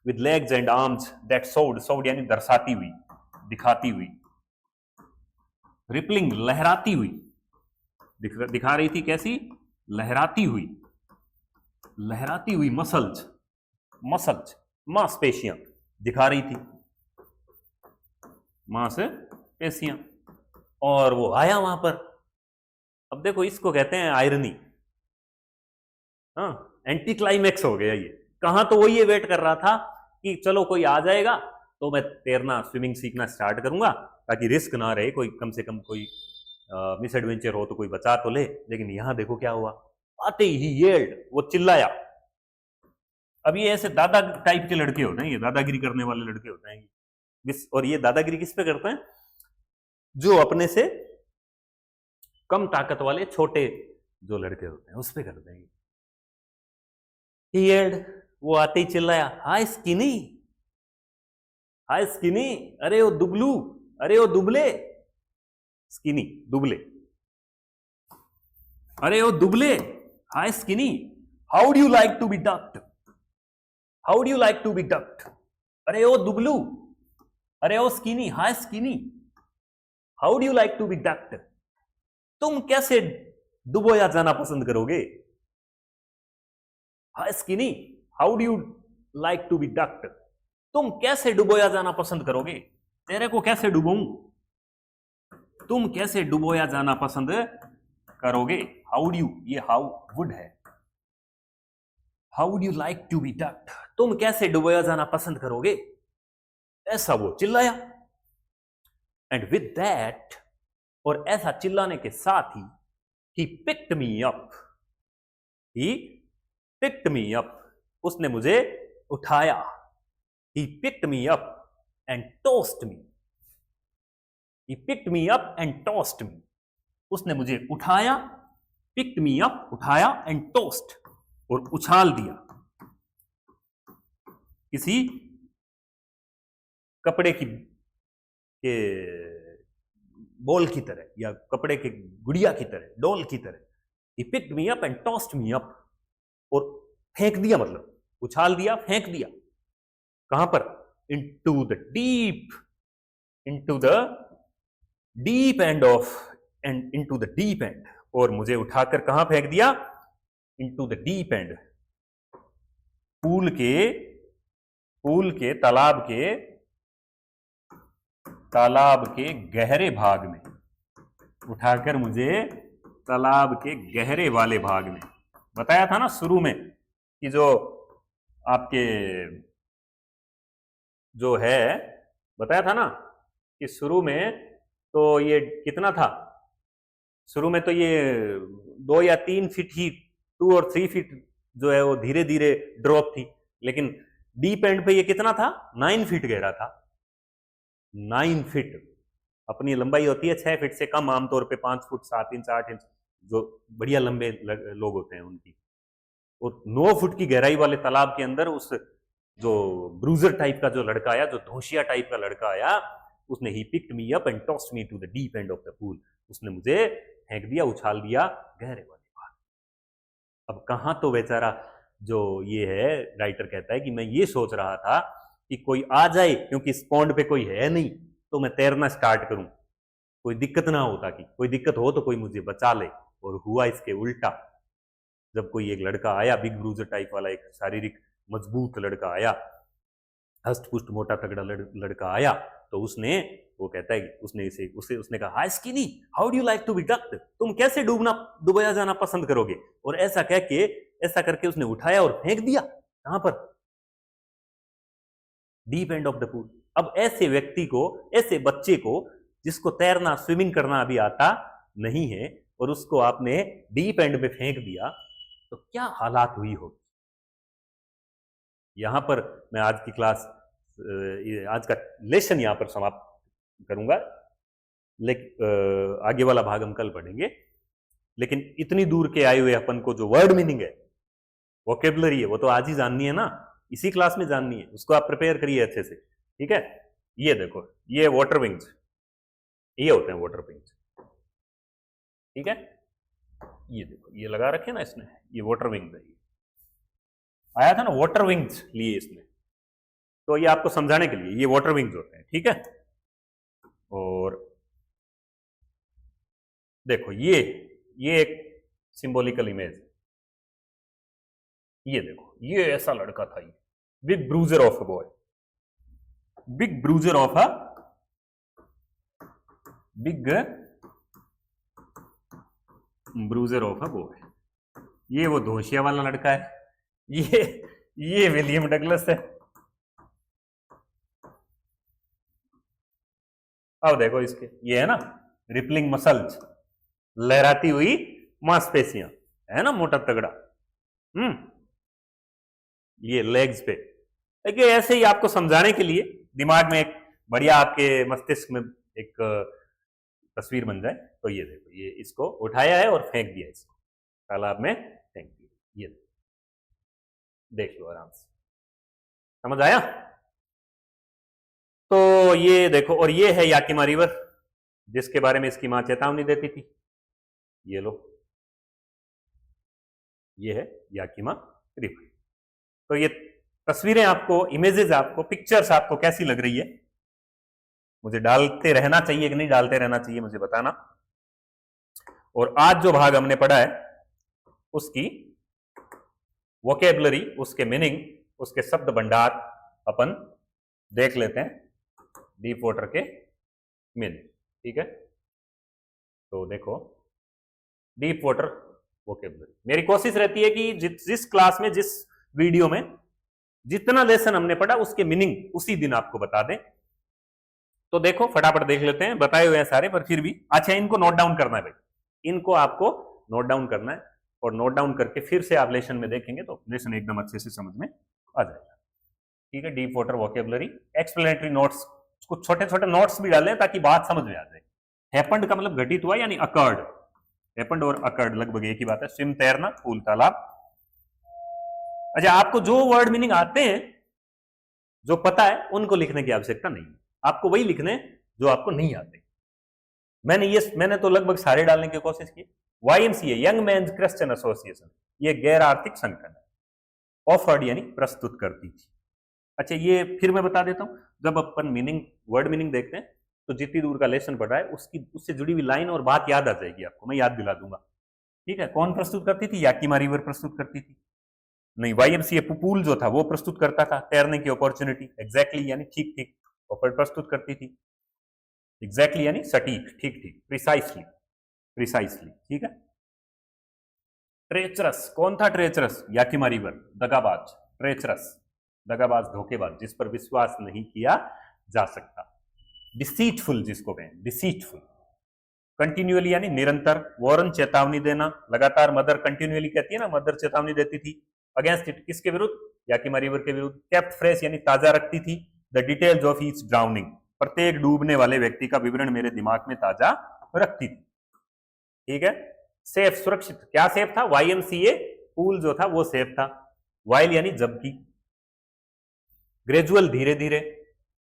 with legs and arms that showed, showed यानी दर्शाती हुई, दिखाती हुई, रिपलिंग लहराती हुई, दिखा रही थी, कैसी, लहराती हुई, लहराती हुई मसल्स, मसल्स मांसपेशियां दिखा रही थी, मांसपेशियां, और वो आया वहां पर। अब देखो इसको कहते हैं आयरनी, हाँ, एंटी क्लाइमैक्स हो गया ये। कहां तो वो ये वेट कर रहा था कि चलो कोई आ जाएगा तो मैं तैरना, स्विमिंग सीखना स्टार्ट करूंगा, ताकि रिस्क ना रहे, कोई कम से कम कोई मिस एडवेंचर हो तो कोई बचा तो ले। लेकिन यहां देखो क्या हुआ, आते ही येल्ड, वो चिल्लाया। अब ये ऐसे दादा टाइप के लड़के होते हैं, ये दादागिरी करने वाले लड़के होते हैं, और ये दादागिरी किस पे करते हैं, जो अपने से कम ताकत वाले छोटे जो लड़के होते हैं उस पे करते हैं। येल्ड, वो आते ही चिल्लाया, हाय स्किनी, हाय स्किनी, अरे वो दुबलू, अरे वो दुबले, स्किनी दुबले, अरे वो दुबले, hi skinny, how do you like to be ducked, how do you like to be ducked, अरे वो दुबलू, अरे वो skinny, hi skinny, how do you like to be ducked, तुम कैसे डुबोया जाना पसंद करोगे, hi skinny, how do you like to be ducked, तुम कैसे डुबोया जाना पसंद करोगे, तेरे को कैसे डुबोऊं, तुम कैसे डुबोया जाना पसंद करोगे, हाउ डू, ये हाउ वुड है, how would you like to be ducked, तुम कैसे डुबोया जाना पसंद करोगे, ऐसा वो चिल्लाया। एंड विद दैट, और ऐसा चिल्लाने के साथ ही, He picked me up. He picked me up. उसने मुझे उठाया. He picked me up and tossed me. He picked me up and tossed me. उसने मुझे उठाया, picked me up, उठाया and tossed, और उछाल दिया किसी कपड़े की के बॉल की तरह या कपड़े के गुड़िया की तरह, डॉल की तरह. He picked me up and tossed me up. और फेंक दिया, मतलब उछाल दिया, फेंक दिया. कहां पर? Into the deep end of, and into the deep end. और मुझे उठाकर कहां फेंक दिया? Into the deep end. Pool के तालाब के गहरे भाग में. उठाकर मुझे तालाब के गहरे वाले भाग में. बताया था ना शुरू में कि जो आपके जो है, बताया था ना कि शुरू में तो ये कितना था? शुरू में तो ये 2 या 3 फीट ही, 2 और 3 फीट जो है वो धीरे धीरे ड्रॉप थी. लेकिन डीप एंड पे ये कितना था? 9 फीट गहरा था. 9 फीट. अपनी लंबाई होती है 6 फीट से कम, आमतौर पे 5 फुट 7 इंच 8 इंच जो बढ़िया लंबे लोग होते हैं उनकी. और 9 फुट की गहराई वाले तालाब के अंदर उस जो ब्रूजर टाइप का जो लड़का आया, जो धोशिया टाइप का लड़का आया, उसने he picked me up and tossed me to the deep end of the pool. उसने मुझे फेंक दिया, उछाल दिया गहरे वाले भाग. अब कहां तो बेचारा जो ये है राइटर कहता है कि मैं ये सोच रहा था कि कोई आ जाए, क्योंकि इस पॉन्ड पे कोई है नहीं, तो मैं तैरना स्टार्ट करूं, कोई दिक्कत ना हो, ताकि कोई दिक्कत हो तो कोई मुझे बचा ले. और हुआ इसके उल्टा. जब कोई एक लड़का आया, बिग ब्रूजर टाइप वाला, एक शारीरिक मजबूत लड़का आया, हष्ट पुष्ट मोटा तगड़ा लड़का आया, तो उसने, वो कहता है कि उसने कहा, hi skinny, how do you like to be ducked? तुम कैसे डुबाया जाना पसंद करोगे? और ऐसा करके उसने उठाया और फेंक दिया. कहां पर? Deep end of the pool. अब ऐसे व्यक्ति को, ऐसे बच्चे को जिसको तैरना, स्विमिंग करना अभी आता नहीं है, और उसको आपने डीप एंड में फेंक दिया, तो क्या हालात हुई होगी? यहां पर मैं आज की क्लास, आज का लेसन यहां पर समाप्त करूंगा. लेकिन आगे वाला भाग हम कल पढ़ेंगे. लेकिन इतनी दूर के आए हुए अपन को जो वर्ड मीनिंग है, वोकेबलरी है, वो तो आज ही जाननी है ना, इसी क्लास में जाननी है. उसको आप प्रिपेयर करिए अच्छे से. ठीक है? ये देखो, ये वाटर विंग्स, ये होते हैं वाटर विंग्स. ठीक है? ये देखो, ये लगा रखे ना इसने, ये वाटर विंग्स है. ये आया था ना वाटर विंग्स लिए इसने, तो ये आपको समझाने के लिए ये वाटर विंग्स होते हैं. ठीक है? और देखो, ये एक सिंबॉलिकल इमेज. ये देखो, ये ऐसा लड़का था, ये big bruiser of a boy, big bruiser of a big bruiser of a boy. ये वो धोशिया वाला लड़का है. ये विलियम डगलस है. अब देखो इसके, ये है ना रिपलिंग मसल्स, लहराती हुई मांसपेशियां, है ना, मोटा तगड़ा. ये लेग्स पे. देखिए, ऐसे ही आपको समझाने के लिए दिमाग में एक बढ़िया, आपके मस्तिष्क में एक तस्वीर बन जाए, तो ये देखो, ये इसको उठाया है और फेंक दिया, इसको तालाब में फेंक दिया. ये देख लो आराम से, समझ आया? तो ये देखो, और ये है याकिमा रिवर, जिसके बारे में इसकी मां चेतावनी देती थी. ये लो, ये है याकिमा रिवर. तो ये तस्वीरें आपको, इमेजेस आपको, पिक्चर्स आपको कैसी लग रही है? मुझे डालते रहना चाहिए कि नहीं डालते रहना चाहिए, मुझे बताना. और आज जो भाग हमने पढ़ा है उसकी वोकेबलरी, उसके मीनिंग, उसके शब्द भंडार अपन देख लेते हैं, डीप वाटर के मीनिंग. ठीक है? तो देखो, डीप वाटर वोकेबलरी. मेरी कोशिश रहती है कि जिस क्लास में, जिस वीडियो में जितना लेसन हमने पढ़ा, उसके मीनिंग उसी दिन आपको बता दें. तो देखो, फटाफट देख लेते हैं. बताए हुए हैं सारे, पर फिर भी अच्छा, इनको नोट डाउन करना है भाई. इनको आपको नोट डाउन करना है, और नोट डाउन करके फिर से आप लेसन में देखेंगे तो लेसन एकदम अच्छे से समझ में आ जाएगा। ठीक है, deep water vocabulary, explanatory notes, कुछ छोटे छोटे नोट्स भी डालें ताकि बात समझ में आ जाए। हैपेंड का मतलब घटित हुआ यानी अकर्ड, हैपेंड और अकर्ड लगभग एक ही बात है। स्विम तैरना, पूल तालाब। अच्छा, आपको जो वर्ड मीनिंग आते हैं, जो पता है, उनको लिखने की आवश्यकता नहीं है, आपको वही लिखने जो आपको नहीं आते। मैंने तो लगभग सारे डालने की कोशिश की। YMCA, young men's Christian association, ये गैर आर्थिक संगठन है। ऑफर्ड यानी प्रस्तुत करती थी। अच्छा, ये फिर मैं बता देता हूं, जब अपन मीनिंग, वर्ड मीनिंग देखते हैं तो जितनी दूर का लेसन पढ़ रहा है उससे जुड़ी हुई लाइन और बात याद आ जाएगी आपको, मैं याद दिला दूंगा। ठीक है, कौन प्रस्तुत करती थी? याकिमा रिवर प्रस्तुत करती थी। नहीं, YMCA पूल जो था वो प्रस्तुत करता था तैरने की अपॉर्चुनिटी। एग्जैक्टली यानी ठीक ठीक प्रस्तुत करती थी। एग्जैक्टली यानी सटीक, ठीक ठीक, प्रिसाइसली, प्रिसाइसली। ठीक है। ट्रेचरस, कौन था ट्रेचरस? Yakima river. दगाबाज, ट्रेचरस, दगाबाज, धोखेबाज, जिस पर विश्वास नहीं किया जा सकता। डिसीटफुल जिसको कहें, डिसीटफुल। कंटिन्यूअली यानी निरंतर। वॉरन, चेतावनी देना, लगातार। मदर कंटिन्यूअली कहती है ना, मदर चेतावनी देती थी। अगेंस्ट इट, किसके विरुद्ध? याकिमा रिवर के विरुद्ध। केप्ट फ्रेश यानी ताजा रखती थी। The details of each drowning, प्रत्येक डूबने वाले व्यक्ति का विवरण मेरे दिमाग में ताजा रखती थी। ठीक है। सेफ, सुरक्षित। क्या सेफ था? YMCA पूल जो था वो सेफ था। वाइल यानी जबकि। ग्रेजुअल, धीरे धीरे।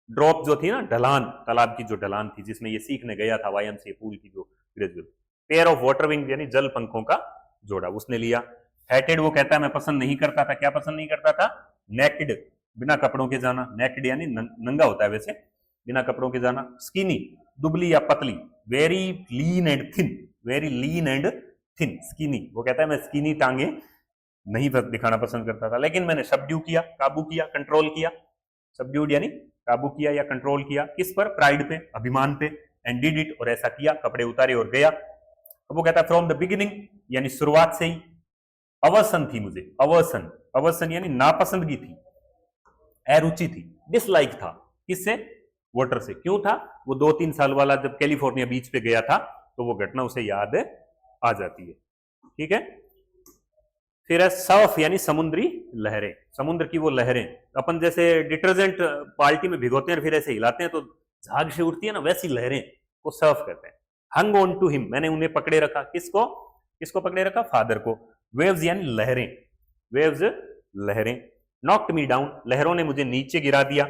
ड्रॉप जो थी ना, ढलान, तालाब की जो ढलान थी जिसमें ये सीखने गया था, YMCA पूल की जो gradual. Pair of water wing यानी जल पंखों का जोड़ा, उसने लिया। हैटेड, वो कहता है मैं पसंद नहीं करता था। क्या पसंद नहीं करता था? नेकेड, बिना कपड़ों के जाना। नेकेड यानी नंगा होता है वैसे, बिना कपड़ों के जाना। स्किनी, दुबली या पतली। Very lean and thin, very lean and thin, skinny. वो कहता है मैं स्किनी टांगे नहीं दिखाना पसंद करता था, लेकिन मैंने सबड्यू किया, काबू किया, कंट्रोल किया। सबड्यूड यानी काबू किया या कंट्रोल किया। किस पर? प्राइड पे, अभिमान पे। एंड डिड इट, और ऐसा किया, कपड़े उतारे और गया। अब वो कहता है फ्रॉम द बिगिनिंग यानी शुरुआत से ही। अवर्सन थी मुझे, अवर्सन, अवर्सन यानी नापसंदगी थी, अरुचि थी, डिसलाइक था। किससे? वाटर से। क्यों था? वो 2-3 साल वाला जब कैलिफोर्निया बीच पे गया था तो वो घटना उसे याद आ जाती है। ठीक है। फिर है सर्फ यानी समुद्री लहरें, समुद्र की वो लहरें। अपन जैसे डिटर्जेंट बाल्टी में भिगोते हैं और फिर ऐसे हिलाते हैं तो झाग से उठती है ना, वैसी लहरें को सर्फ कहते हैं। हंग ऑन टू हिम, मैंने उन्हें पकड़े रखा। किसको? किसको पकड़े रखा? फादर को। वेव्स यानी लहरें, वेव्स, लहरें। नॉक्ड मी डाउन, लहरों ने मुझे नीचे गिरा दिया।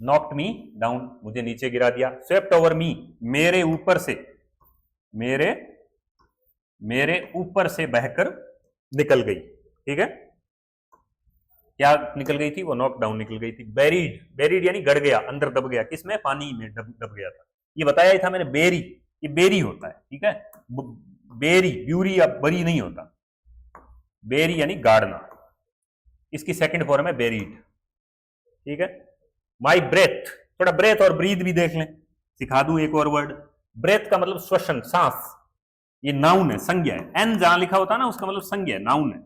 नॉक्ड मी डाउन, मुझे नीचे गिरा दिया। स्वेप्ट ओवर मी, मेरे ऊपर से, मेरे ऊपर से बहकर निकल गई। ठीक है। क्या निकल गई थी? वो नॉक डाउन निकल गई थी। बेरीड, बेरीड यानी गड़ गया, अंदर दब गया। किसमें? पानी में दब गया था। ये बताया ही था मैंने, बेरी, ये बेरी होता है। ठीक है। बेरी, ब्यूरी या बरी नहीं होता। बेरी यानी गाड़ना, इसकी सेकंड फॉर्म है बेरीड। ठीक है। माई ब्रेथ, थोड़ा ब्रेथ और ब्रीथ भी देख लें, सिखा दूं एक और वर्ड। ब्रेथ का मतलब श्वसन, सांस। ये नाउन है, संज्ञा है। एन जहां लिखा होता है ना उसका मतलब संज्ञा है, नाउन है,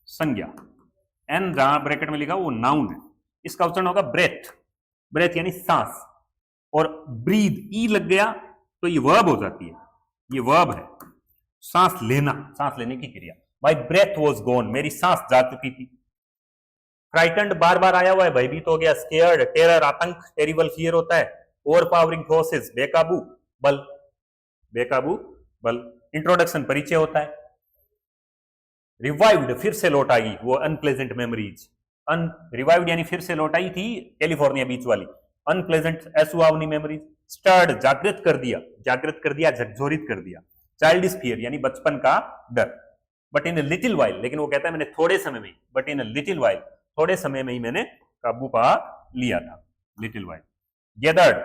संज्ञा। एन जहां ब्रैकेट में लिखा वो नाउन है। इसका उच्चारण होगा ब्रेथ, ब्रेथ यानी सांस। और ब्रीद, ई लग गया तो ये वर्ब हो जाती है, ये वर्ब है, सांस लेना, सांस लेने की क्रिया। माई ब्रेथ वॉज गॉन, मेरी सांस जा चुकी थी। फ्राइटेंड बार बार आया हुआ है, भयभीत हो गया। स्केयर्ड, टेरर, आतंक, टेरिबल, फियर होता है। ओवरपावरिंग फोर्सेस, बेकाबू बल, बेकाबू बल। इंट्रोडक्शन, परिचय होता है। रिवाइव्ड, फिर से लौट आई वो अनप्लेजेंट मेमोरीज। रिवाइव्ड यानी फिर से लौट आई थी कैलिफोर्निया बीच वाली अनप्लेजेंट, असुहावनी मेमोरीज। स्टर्ड, जागृत कर दिया, जागृत कर दिया, झकझोरित कर दिया। चाइल्डिश फियर यानी बचपन का डर। बट इन लिटिल वाइल, लेकिन वो कहता है मैंने थोड़े समय में, बट इन लिटिल वाइल, थोड़े समय में ही मैंने काबू पा लिया था। Little while. गैदर्ड,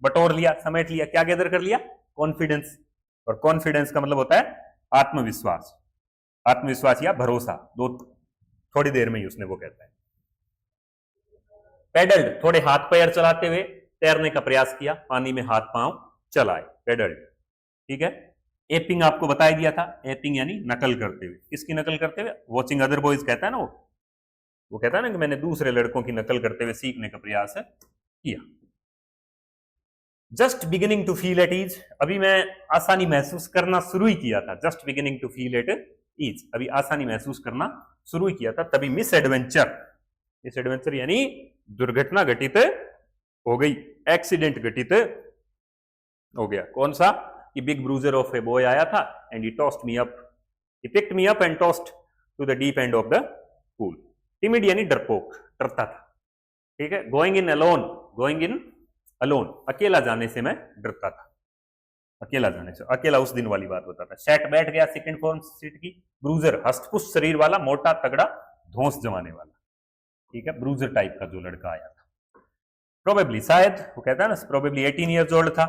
बटोर लिया, समेट लिया। क्या गैदर कर लिया? कॉन्फिडेंस। और कॉन्फिडेंस का मतलब होता है आत्मविश्वास, आत्मविश्वास या भरोसा। दो थोड़ी देर में ही उसने वो कहता है। पेडल्ड, थोड़े हाथ पैर चलाते हुए तैरने का प्रयास किया, पानी में हाथ पांव चलाए, पेडल्ड। ठीक है। एपिंग आपको बता दिया था, एपिंग यानी नकल करते हुए। किसकी नकल करते हुए? वॉचिंग अदर बॉयज कहता है ना वो कहता है ना कि मैंने दूसरे लड़कों की नकल करते हुए सीखने का प्रयास किया। Just beginning to feel at ease, अभी मैं आसानी महसूस करना शुरू ही किया था। Just beginning to feel at ease, अभी आसानी महसूस करना शुरू ही किया था, तभी मिस एडवेंचर, मिस एडवेंचर यानी दुर्घटना घटित हो गई, एक्सीडेंट घटित हो गया। कौन सा? कि big bruiser of a boy आया था and he tossed me up, he picked me up and tossed to the deep end of the pool. Timid यानी डरपोक, डरता था, ठीक है। Going in alone, going in alone, अकेला जाने से मैं डरता था, अकेला जाने से, अकेला उस दिन वाली बात बताता। सेट बैठ गया, सेकंड फॉर्म सीट की। ब्रूजर हस्तपुष्ट शरीर वाला, मोटा तगड़ा, धौंस जमाने वाला, ठीक है, ब्रूजर टाइप का जो लड़का आया था। प्रोबेबली, शायद, वो कहता है ना, प्रोबेबली 18 ईयर्स ओल्ड था।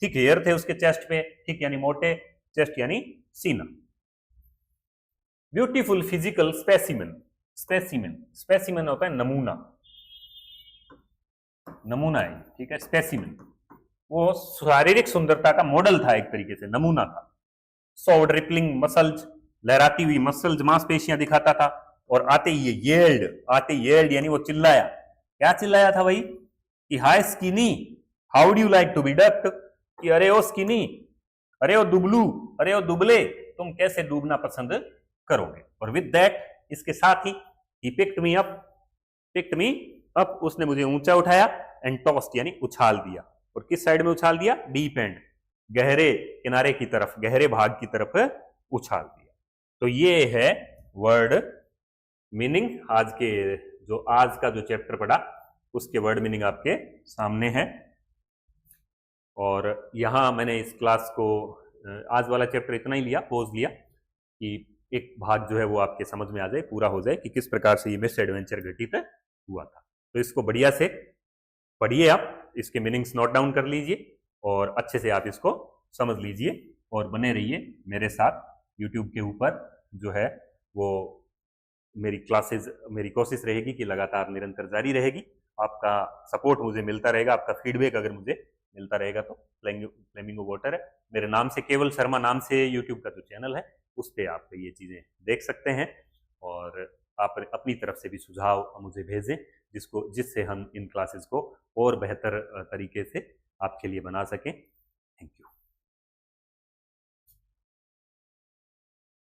थिक हेयर थे उसके चेस्ट पे, थिक यानी मोटे, चेस्ट यानी सीना। Beautiful physical specimen, specimen, specimen होता है नमूना, नमूना है, ठीक है, स्पेसिमेन। वो शारीरिक सुंदरता का मॉडल था, एक तरीके से नमूना था। सॉफ्ट रिपलिंग मसल्स, लहराती हुई मसल्स, मांसपेशियां दिखाता था। और आते ही येल्ड, आते येल्ड यानी वो चिल्लाया। क्या चिल्लाया था भाई? कि hi skinny, how do you like to be ducked, कि अरे ओ स्किनी, अरे ओ दुबलू, अरे ओ दुबले, तुम कैसे डूबना पसंद करोगे। और विद दैट, इसके साथ ही picked me up, picked me up, उसने मुझे ऊंचा उठाया, एंड टॉस्ड यानी उछाल दिया। और किस साइड में उछाल दिया? डीप एंड, गहरे किनारे की तरफ, गहरे भाग की तरफ उछाल दिया। तो ये है वर्ड मीनिंग। आज के जो आज का जो चैप्टर पढ़ा उसके वर्ड मीनिंग आपके सामने है। और यहां मैंने इस क्लास को, आज वाला चैप्टर इतना ही लिया, पोज लिया कि एक भाग जो है वो आपके समझ में आ जाए, पूरा हो जाए कि किस प्रकार से ये मिस एडवेंचर घटित हुआ था। तो इसको बढ़िया से पढ़िए, आप इसके मीनिंग्स नोट डाउन कर लीजिए और अच्छे से आप इसको समझ लीजिए। और बने रहिए मेरे साथ यूट्यूब के ऊपर, जो है वो मेरी क्लासेस, मेरी कोशिश रहेगी कि लगातार निरंतर जारी रहेगी। आपका सपोर्ट मुझे मिलता रहेगा, आपका फीडबैक अगर मुझे मिलता रहेगा तो फ्लेमिंगो वाटर है मेरे नाम से, केवल शर्मा नाम से यूट्यूब का जो चैनल है उस पर आप ये चीज़ें देख सकते हैं। और आप अपनी तरफ से भी सुझाव मुझे भेजें, जिससे हम इन क्लासेस को और बेहतर तरीके से आपके लिए बना सकें। Thank you.